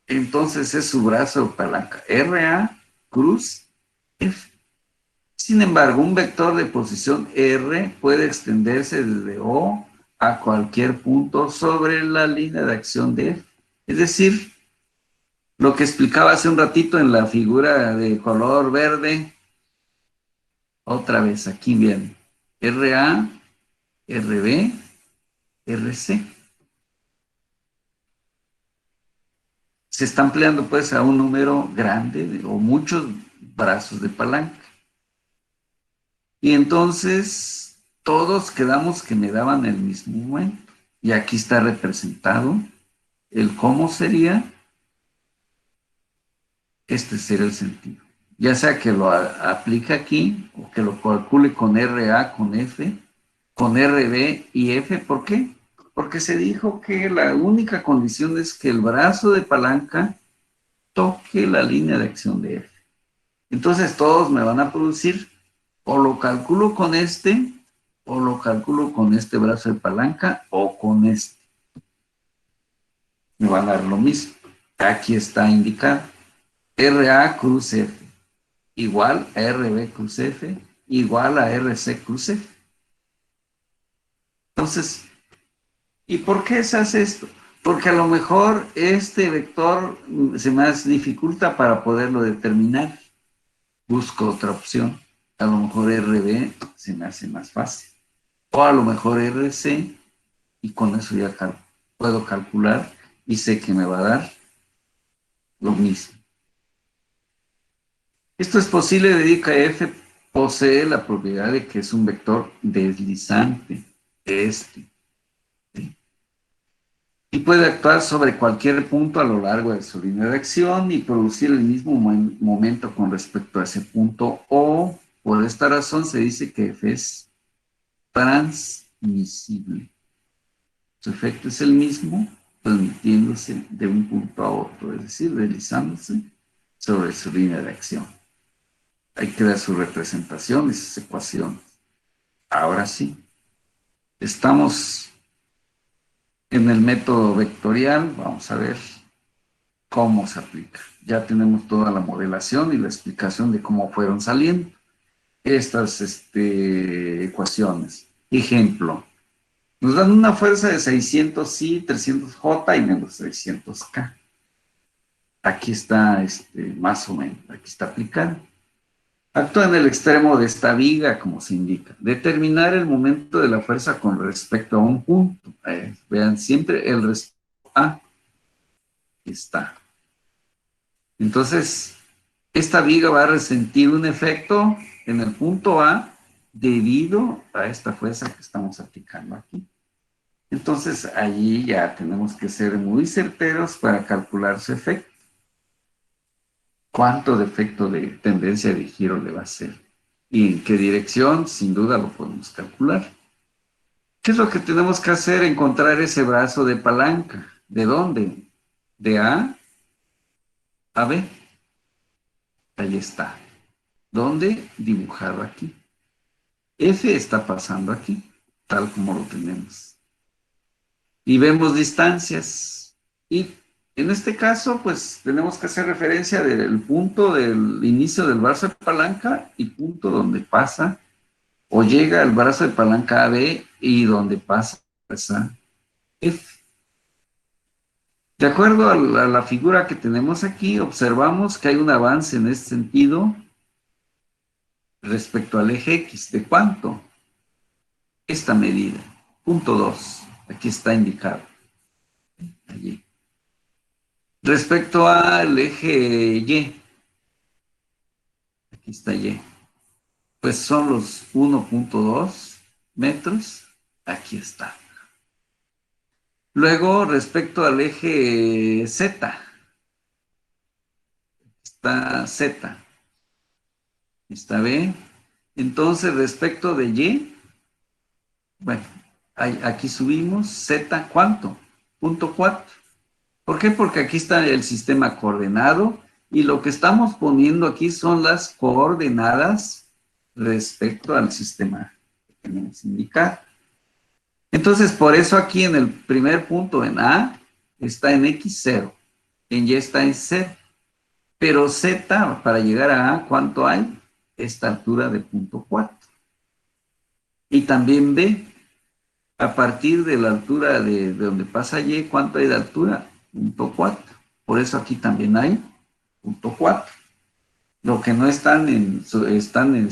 entonces es su brazo de palanca, RA cruz F. Sin embargo, un vector de posición R puede extenderse desde O a cualquier punto sobre la línea de acción de F. Es decir, lo que explicaba hace un ratito en la figura de color verde, otra vez aquí viene RA, RB, RC. Se está ampliando pues a un número grande o muchos brazos de palanca. Y entonces todos quedamos que me daban el mismo momento. Y aquí está representado el cómo sería, este sería el sentido. Ya sea que lo aplique aquí o que lo calcule con RA, con F, con RB y F. ¿Por qué? Porque se dijo que la única condición es que el brazo de palanca toque la línea de acción de F. Entonces todos me van a producir, o lo calculo con este, o lo calculo con este brazo de palanca, o con este. Me van a dar lo mismo. Aquí está indicado. RA cruz F igual a RB cruz F igual a RC cruz F. Entonces, ¿y por qué se hace esto? Porque a lo mejor este vector se me dificulta para poderlo determinar. Busco otra opción. A lo mejor RB se me hace más fácil. O a lo mejor RC y con eso ya puedo calcular y sé que me va a dar lo mismo. Esto es posible debido a que F posee la propiedad de que es un vector deslizante, ¿sí? Y puede actuar sobre cualquier punto a lo largo de su línea de acción y producir el mismo momento con respecto a ese punto, o por esta razón se dice que F es transmisible. Su efecto es el mismo, transmitiéndose de un punto a otro, es decir, deslizándose sobre su línea de acción. Ahí queda su representación y sus ecuaciones. Ahora sí, estamos en el método vectorial. Vamos a ver cómo se aplica. Ya tenemos toda la modelación y la explicación de cómo fueron saliendo estas ecuaciones. Ejemplo, nos dan una fuerza de 600 I, 300 J y menos 300 K. aquí está más o menos, aquí está aplicado. Actúa en el extremo de esta viga, como se indica. Determinar el momento de la fuerza con respecto a un punto. Vean, siempre el respecto a, aquí está. Entonces, esta viga va a resentir un efecto en el punto A debido a esta fuerza que estamos aplicando aquí. Entonces, allí ya tenemos que ser muy certeros para calcular su efecto. ¿Cuánto de efecto de tendencia de giro le va a hacer? ¿Y en qué dirección? Sin duda lo podemos calcular. ¿Qué es lo que tenemos que hacer? Encontrar ese brazo de palanca. ¿De dónde? De A a B. Ahí está. ¿Dónde? Dibujado aquí. F está pasando aquí, tal como lo tenemos. Y vemos distancias. Y en este caso, pues tenemos que hacer referencia del punto del inicio del brazo de palanca y punto donde pasa o llega el brazo de palanca AB y donde pasa esa F. De acuerdo a la figura que tenemos aquí, observamos que hay un avance en este sentido respecto al eje X. ¿De cuánto? Esta medida, punto 2, aquí está indicado. Allí. Respecto al eje Y, aquí está Y, pues son los 1.2 metros, aquí está. Luego, respecto al eje Z, está Z, está B. Entonces, respecto de Y, bueno, aquí subimos Z, ¿cuánto? Punto 4. ¿Por qué? Porque aquí está el sistema coordenado y lo que estamos poniendo aquí son las coordenadas respecto al sistema que tenemos indicado. Entonces, por eso aquí en el primer punto, en A, está en X0, en Y está en 0, pero Z, para llegar a A, ¿cuánto hay? Esta altura de punto 4. Y también B, a partir de la altura de donde pasa Y, ¿cuánto hay de altura? Punto 4. Por eso aquí también hay punto 4. Lo que no están están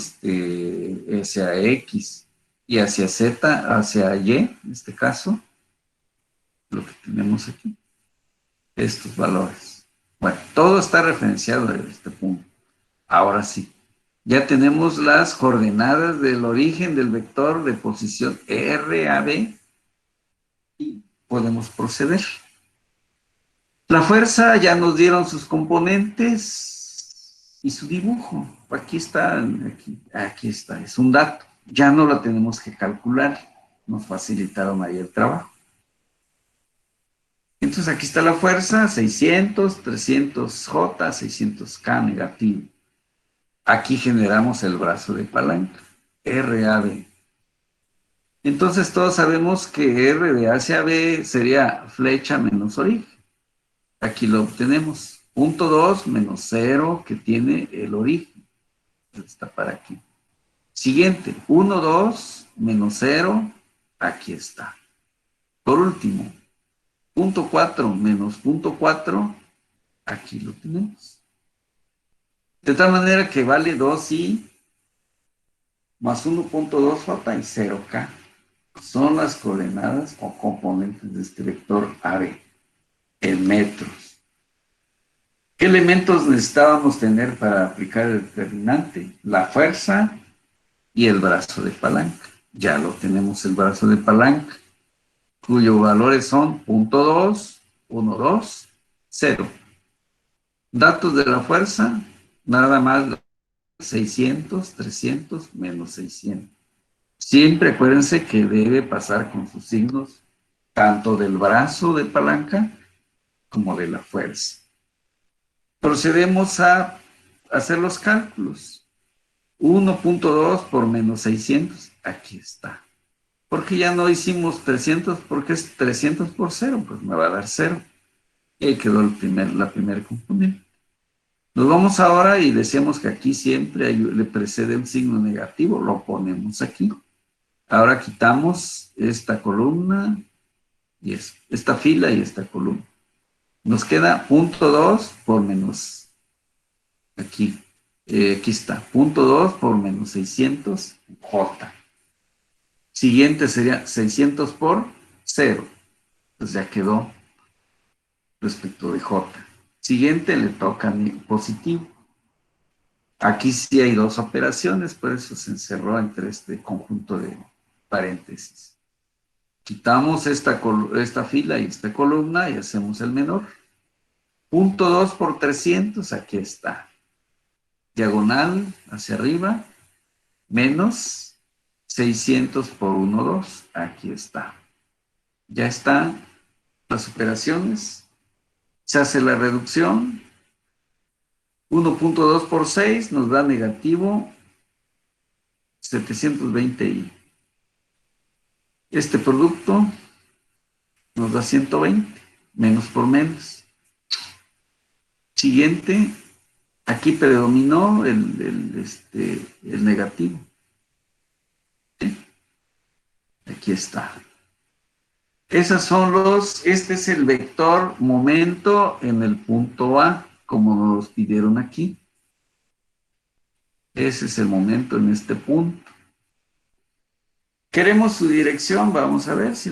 hacia X y hacia Z, hacia Y, en este caso, lo que tenemos aquí, estos valores. Bueno, todo está referenciado en este punto. Ahora sí, ya tenemos las coordenadas del origen del vector de posición R a B y podemos proceder. La fuerza ya nos dieron sus componentes y su dibujo. Aquí está, aquí está, es un dato. Ya no lo tenemos que calcular. Nos facilitaron ahí el trabajo. Entonces aquí está la fuerza, 600, 300J, 600K negativo. Aquí generamos el brazo de palanca, RAB. Entonces todos sabemos que R de hacia B sería flecha menos origen. Aquí lo obtenemos. Punto 2 menos 0 que tiene el origen. Está para aquí. Siguiente, 1, 2 menos 0, aquí está. Por último, punto 4 menos punto 4, aquí lo tenemos. De tal manera que vale 2i más 1.2j y 0k. Son las coordenadas o componentes de este vector AB en metros. ¿Qué elementos necesitábamos tener para aplicar el determinante? La fuerza y el brazo de palanca. Ya lo tenemos el brazo de palanca, cuyos valores son 0.2, 1, 2, 0. Datos de la fuerza, nada más 600, 300, menos 600. Siempre acuérdense que debe pasar con sus signos tanto del brazo de palanca como de la fuerza. Procedemos a hacer los cálculos. 1.2 por menos 600, aquí está. Porque ya no hicimos 300, porque es 300 por 0, pues me va a dar 0. Y ahí quedó la primera componente. Nos vamos ahora y decíamos que aquí siempre le precede un signo negativo, lo ponemos aquí. Ahora quitamos esta columna, y esta fila y esta columna. Nos queda punto 2 por menos, aquí, aquí está, punto 2 por menos 600, J. Siguiente sería 600 por 0. Pues ya quedó respecto de J. Siguiente le toca positivo. Aquí sí hay dos operaciones, por eso se encerró entre este conjunto de paréntesis. Quitamos esta fila y esta columna y hacemos el menor. Punto 2 por 300, aquí está. Diagonal hacia arriba, menos 600 por 1, 2, aquí está. Ya están las operaciones. Se hace la reducción. 1.2 por 6 nos da negativo 720i. Este producto nos da 120, menos por menos. Siguiente, aquí predominó el negativo. ¿Sí? Aquí está. Este es el vector momento en el punto A, como nos pidieron aquí. Ese es el momento en este punto. Queremos su dirección, vamos a ver si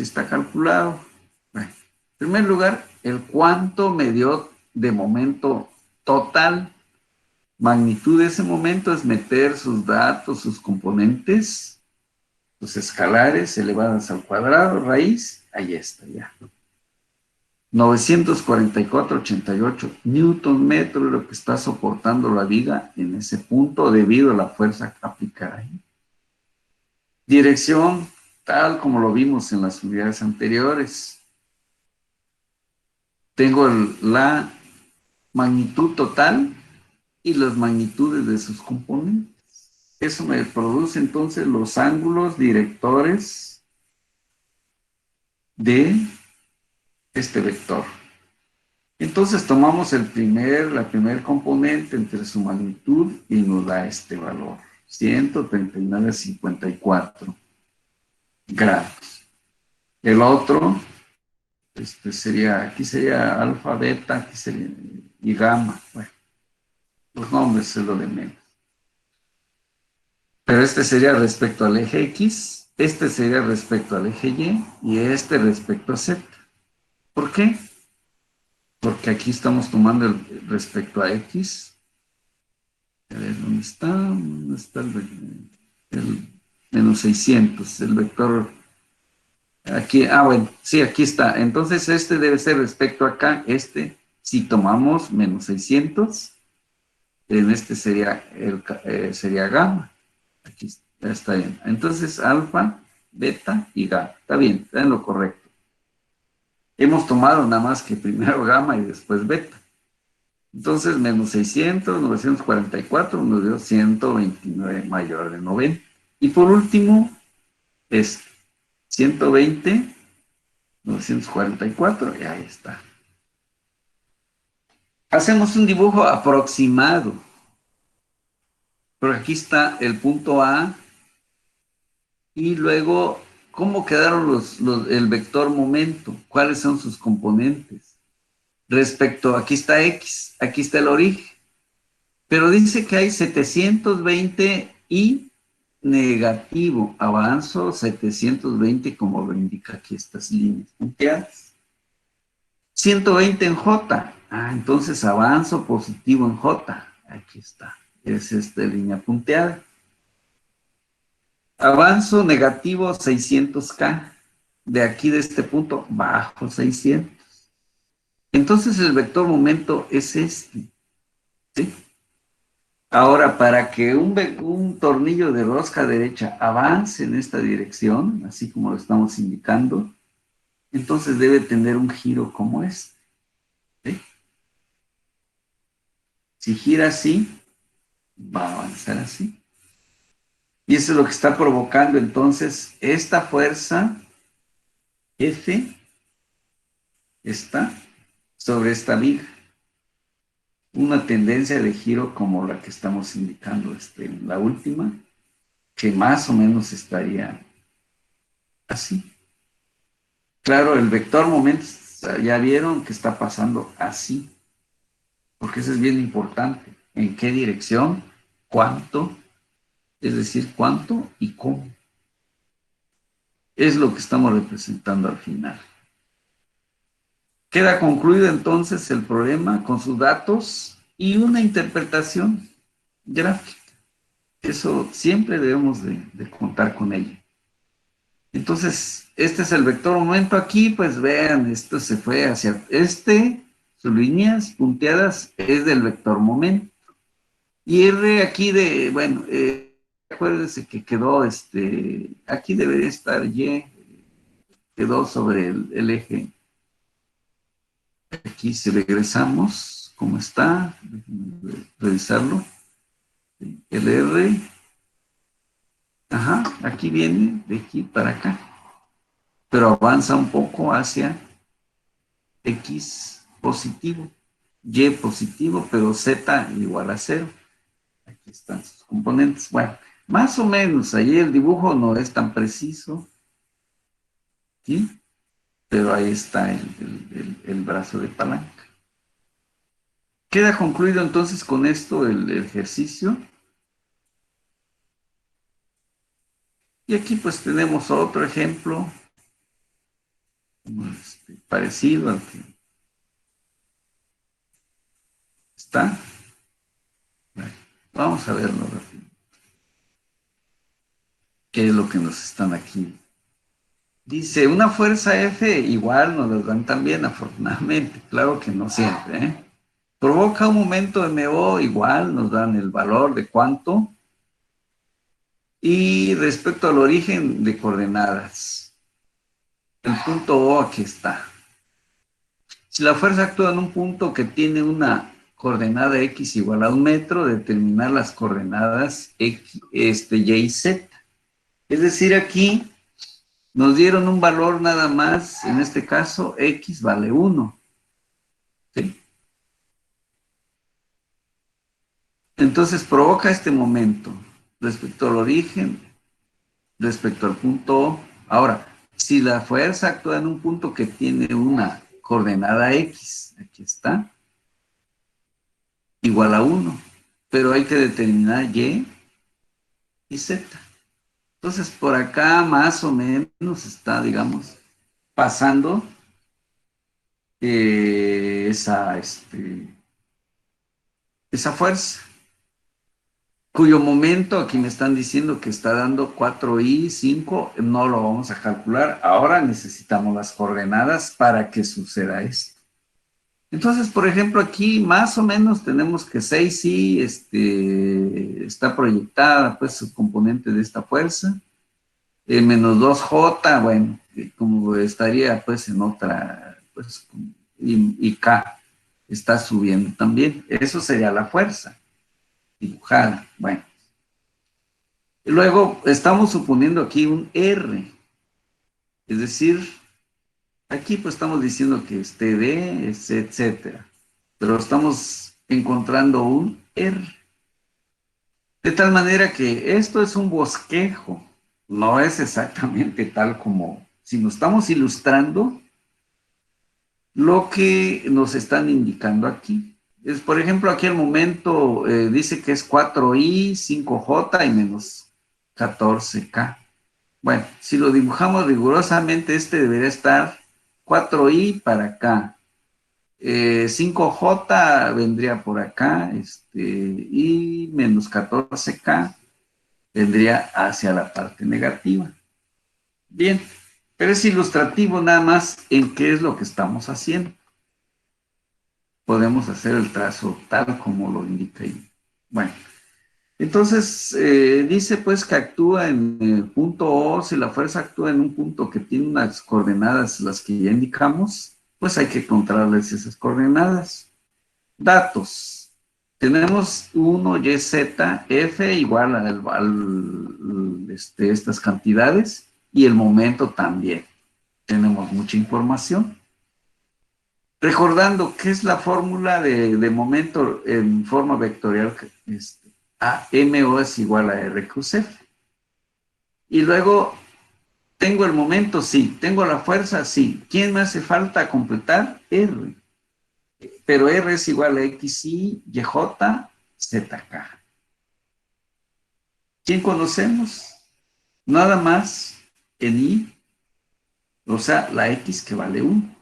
está calculado. Bueno, en primer lugar, el cuánto me dio de momento total. Magnitud de ese momento es meter sus datos, sus componentes, sus escalares elevadas al cuadrado, raíz, ahí está ya. 944,88 newton metro es lo que está soportando la viga en ese punto debido a la fuerza aplicada ahí. Dirección, tal como lo vimos en las unidades anteriores. Tengo la magnitud total y las magnitudes de sus componentes. Eso me produce entonces los ángulos directores de este vector. Entonces tomamos la primer componente entre su magnitud y nos da este valor, 139,54 grados. El otro, aquí sería alfa, beta, aquí sería y gamma. Bueno, los nombres es lo de menos. Pero este sería respecto al eje X, este sería respecto al eje Y y este respecto a Z. ¿Por qué? Porque aquí estamos tomando respecto a X. A ver, ¿dónde está? ¿Dónde está el menos 600? El vector. Aquí, bueno, sí, aquí está. Entonces, este debe ser respecto a acá. Si tomamos menos 600, en este sería gamma. Aquí está bien. Entonces, alfa, beta y gamma. Está bien, está en lo correcto. Hemos tomado nada más que primero gamma y después beta. Entonces, menos 600, 944, nos dio 129 mayor de 90. Y por último, es 120, 944, y ahí está. Hacemos un dibujo aproximado. Pero aquí está el punto A, y luego, ¿cómo quedaron el vector momento? ¿Cuáles son sus componentes? Respecto, aquí está X, aquí está el origen. Pero dice que hay 720 y negativo. Avanzo 720 como lo indica aquí estas líneas punteadas. 120 en J. Entonces avanzo positivo en J. Aquí está. Es esta línea punteada. Avanzo negativo 600K. De aquí, de este punto, bajo 600. Entonces el vector momento es este. ¿Sí? Ahora, para que un tornillo de rosca derecha avance en esta dirección, así como lo estamos indicando, entonces debe tener un giro como este. ¿Sí? Si gira así, va a avanzar así. Y eso es lo que está provocando entonces esta fuerza F está sobre esta viga. Una tendencia de giro como la que estamos indicando en la última, que más o menos estaría así. Claro, el vector momento ya vieron que está pasando así, porque eso es bien importante. ¿En qué dirección? ¿Cuánto? Es decir, cuánto y cómo. Es lo que estamos representando al final. Queda concluido entonces el problema con sus datos y una interpretación gráfica. Eso siempre debemos de contar con ello. Entonces, este es el vector momento aquí, pues vean, esto se fue hacia sus líneas punteadas es del vector momento. Y R aquí bueno, acuérdense que quedó, aquí debería estar Y, quedó sobre el eje. Aquí si regresamos, ¿cómo está? Déjenme revisarlo. El R, ajá, aquí viene, de aquí para acá, pero avanza un poco hacia X positivo, Y positivo, pero Z igual a 0. Aquí están sus componentes. Bueno, más o menos, ahí el dibujo no es tan preciso, ¿sí? Pero ahí está el brazo de palanca. Queda concluido entonces con esto el ejercicio. Y aquí pues tenemos otro ejemplo parecido al que está. Bueno, vamos a verlo rápido. ¿Qué es lo que nos están aquí? Dice, una fuerza F igual nos la dan también, afortunadamente. Claro que no siempre, ¿eh? Provoca un momento MO igual, nos dan el valor de cuánto. Y respecto al origen de coordenadas, el punto O aquí está. Si la fuerza actúa en un punto que tiene una coordenada X igual a 1 metro, determinar las coordenadas X, Y y Z. Es decir, aquí nos dieron un valor nada más, en este caso X vale 1. ¿Sí? Entonces provoca este momento respecto al origen, respecto al punto O. Ahora, si la fuerza actúa en un punto que tiene una coordenada X, aquí está, igual a 1, pero hay que determinar y Z. Entonces, por acá más o menos está, digamos, pasando esa fuerza, cuyo momento aquí me están diciendo que está dando 4i5, no lo vamos a calcular. Ahora necesitamos las coordenadas para que suceda esto. Entonces, por ejemplo, aquí más o menos tenemos que 6i está proyectada, pues, su componente de esta fuerza. Menos 2J, bueno, como estaría pues en otra, pues, y K está subiendo también. Eso sería la fuerza dibujada. Bueno, y luego estamos suponiendo aquí un R, es decir, aquí pues estamos diciendo que es TD, es etcétera, pero estamos encontrando un R. De tal manera que esto es un bosquejo, no es exactamente tal como, si nos estamos ilustrando lo que nos están indicando aquí. Es, por ejemplo, aquí el momento dice que es 4i, 5j y menos 14k. Bueno, si lo dibujamos rigurosamente, este debería estar 4i para acá. 5j vendría por acá, y menos 14k vendría hacia la parte negativa. Bien, pero es ilustrativo nada más en qué es lo que estamos haciendo. Podemos hacer el trazo tal como lo indica ahí. Bueno, entonces dice pues que actúa en el punto O, si la fuerza actúa en un punto que tiene unas coordenadas, las que ya indicamos, pues hay que encontrarles esas coordenadas. Datos. Tenemos 1, Y, Z, F igual estas cantidades y el momento también. Tenemos mucha información. Recordando qué es la fórmula de momento en forma vectorial, AMO es igual a RQCF. Y luego ¿Tengo el momento? Sí. ¿Tengo la fuerza? Sí. ¿Quién me hace falta completar? R. Pero R es igual a XY, YJ, ZK. ¿Quién conocemos? Nada más en Y, o sea, la X que vale 1.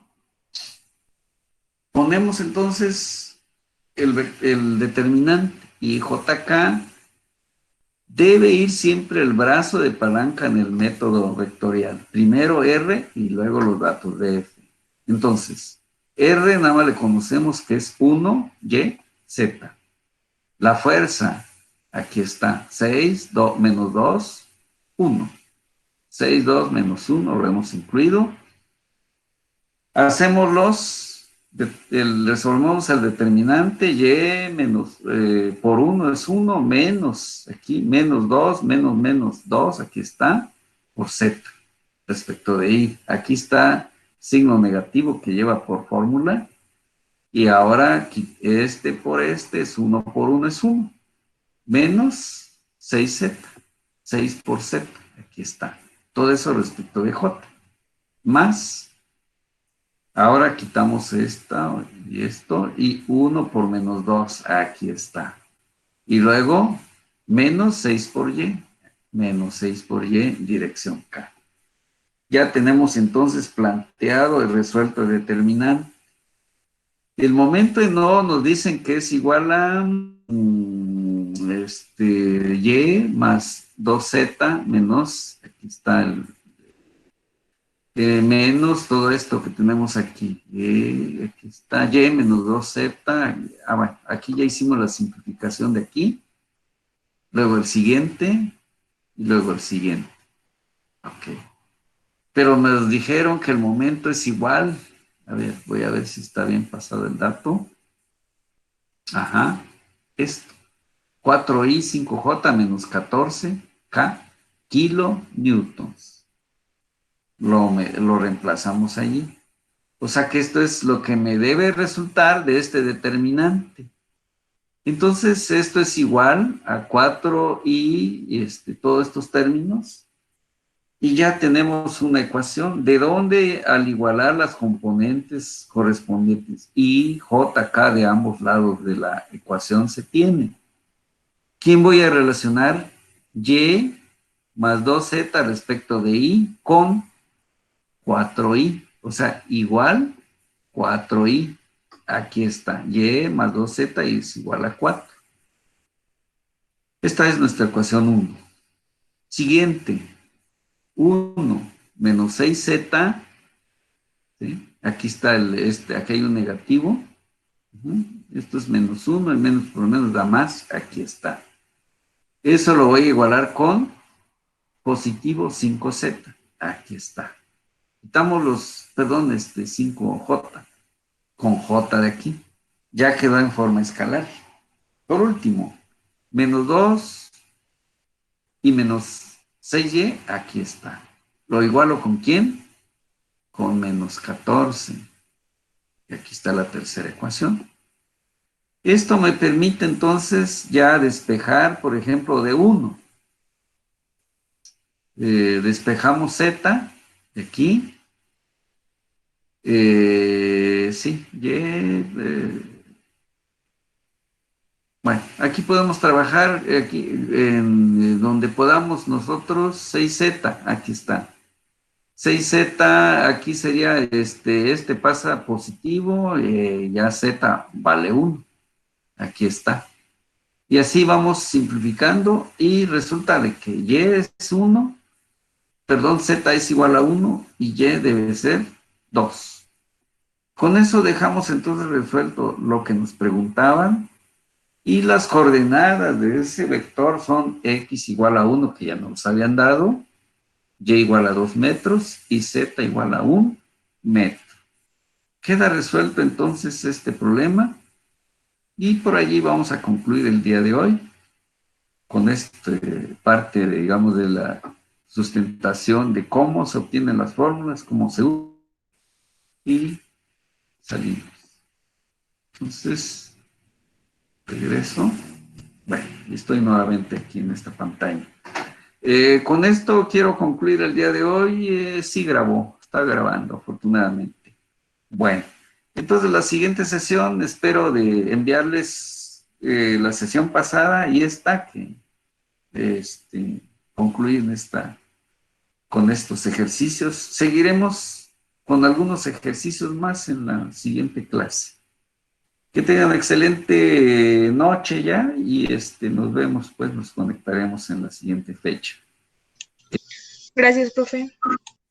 Ponemos entonces el determinante y JK debe ir siempre el brazo de palanca en el método vectorial. Primero R y luego los datos de F. Entonces, R nada más le conocemos que es 1, Y, Z. La fuerza, aquí está, 6 menos 2, 1. 6, 2 menos 1, lo hemos incluido. Hacemos resolvemos el determinante, y menos, por 1 es 1, menos, aquí, menos 2, menos 2, aquí está, por z, respecto de y. Aquí está signo negativo que lleva por fórmula, y ahora aquí, este por este es 1 por 1 es 1, menos 6z, 6 por z, aquí está. Todo eso respecto de j, más. Ahora quitamos esta y esto, y 1 por menos 2, aquí está. Y luego, menos 6 por y, menos 6 por y, dirección K. Ya tenemos entonces planteado y resuelto el determinante. El momento en O nos dicen que es igual a y más 2z menos, aquí está menos todo esto que tenemos aquí. Aquí está y menos 2z. Bueno, aquí ya hicimos la simplificación de aquí. Luego el siguiente. Y luego el siguiente. Ok. Pero nos dijeron que el momento es igual. A ver, voy a ver si está bien pasado el dato. Ajá. Esto. 4i 5j menos 14k kilonewtons. Lo reemplazamos allí. O sea que esto es lo que me debe resultar de este determinante. Entonces, esto es igual a 4 y todos estos términos. Y ya tenemos una ecuación de donde al igualar las componentes correspondientes y jk de ambos lados de la ecuación se tiene. ¿Quién voy a relacionar? Y más 2z respecto de y con 4i. O sea, igual 4i. Aquí está. Y más 2z es igual a 4. Esta es nuestra ecuación 1. Siguiente. 1 menos 6z. ¿Sí? Aquí está aquí hay un negativo. Esto es menos 1. El menos por lo menos da más. Aquí está. Eso lo voy a igualar con positivo 5z. Aquí está. Quitamos perdón, 5j. Con j de aquí. Ya quedó en forma escalar. Por último, menos 2 y menos 6y, aquí está. ¿Lo igualo con quién? Con menos 14. Y aquí está la tercera ecuación. Esto me permite entonces ya despejar, por ejemplo, de 1. Despejamos z de aquí. Sí, bueno, aquí podemos trabajar, aquí en donde podamos nosotros, 6z, aquí está. 6z, aquí sería, este pasa positivo, ya z vale 1, aquí está. Y así vamos simplificando y resulta de que y es 1, perdón, z es igual a 1 y y debe ser 2. Con eso dejamos entonces resuelto lo que nos preguntaban. Y las coordenadas de ese vector son x igual a 1, que ya nos habían dado, y igual a 2 metros y z igual a 1 metro. Queda resuelto entonces este problema y por allí vamos a concluir el día de hoy con esta parte, digamos, de la sustentación de cómo se obtienen las fórmulas, cómo se usan y salimos. Entonces, regreso. Bueno, estoy nuevamente aquí en esta pantalla. Con esto quiero concluir el día de hoy. Sí grabó, está grabando, afortunadamente. Bueno, entonces la siguiente sesión espero de enviarles la sesión pasada y esta que concluir con estos ejercicios. Seguiremos con algunos ejercicios más en la siguiente clase. Que tengan excelente noche ya y nos vemos, pues nos conectaremos en la siguiente fecha. Gracias, profe.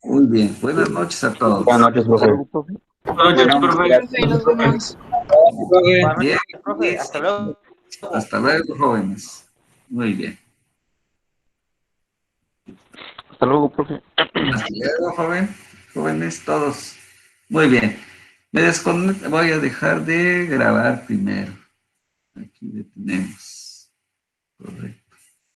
Muy bien, buenas noches a todos. Buenas noches, profe. Buenas noches, profe. Nos vemos. Buenas Bien, noches, profe. Hasta luego. hasta luego, jóvenes. Muy bien. Hasta luego, profe. Hasta luego, jóvenes todos. Muy bien. Me desconecto, voy a dejar de grabar primero. Aquí detenemos. Correcto.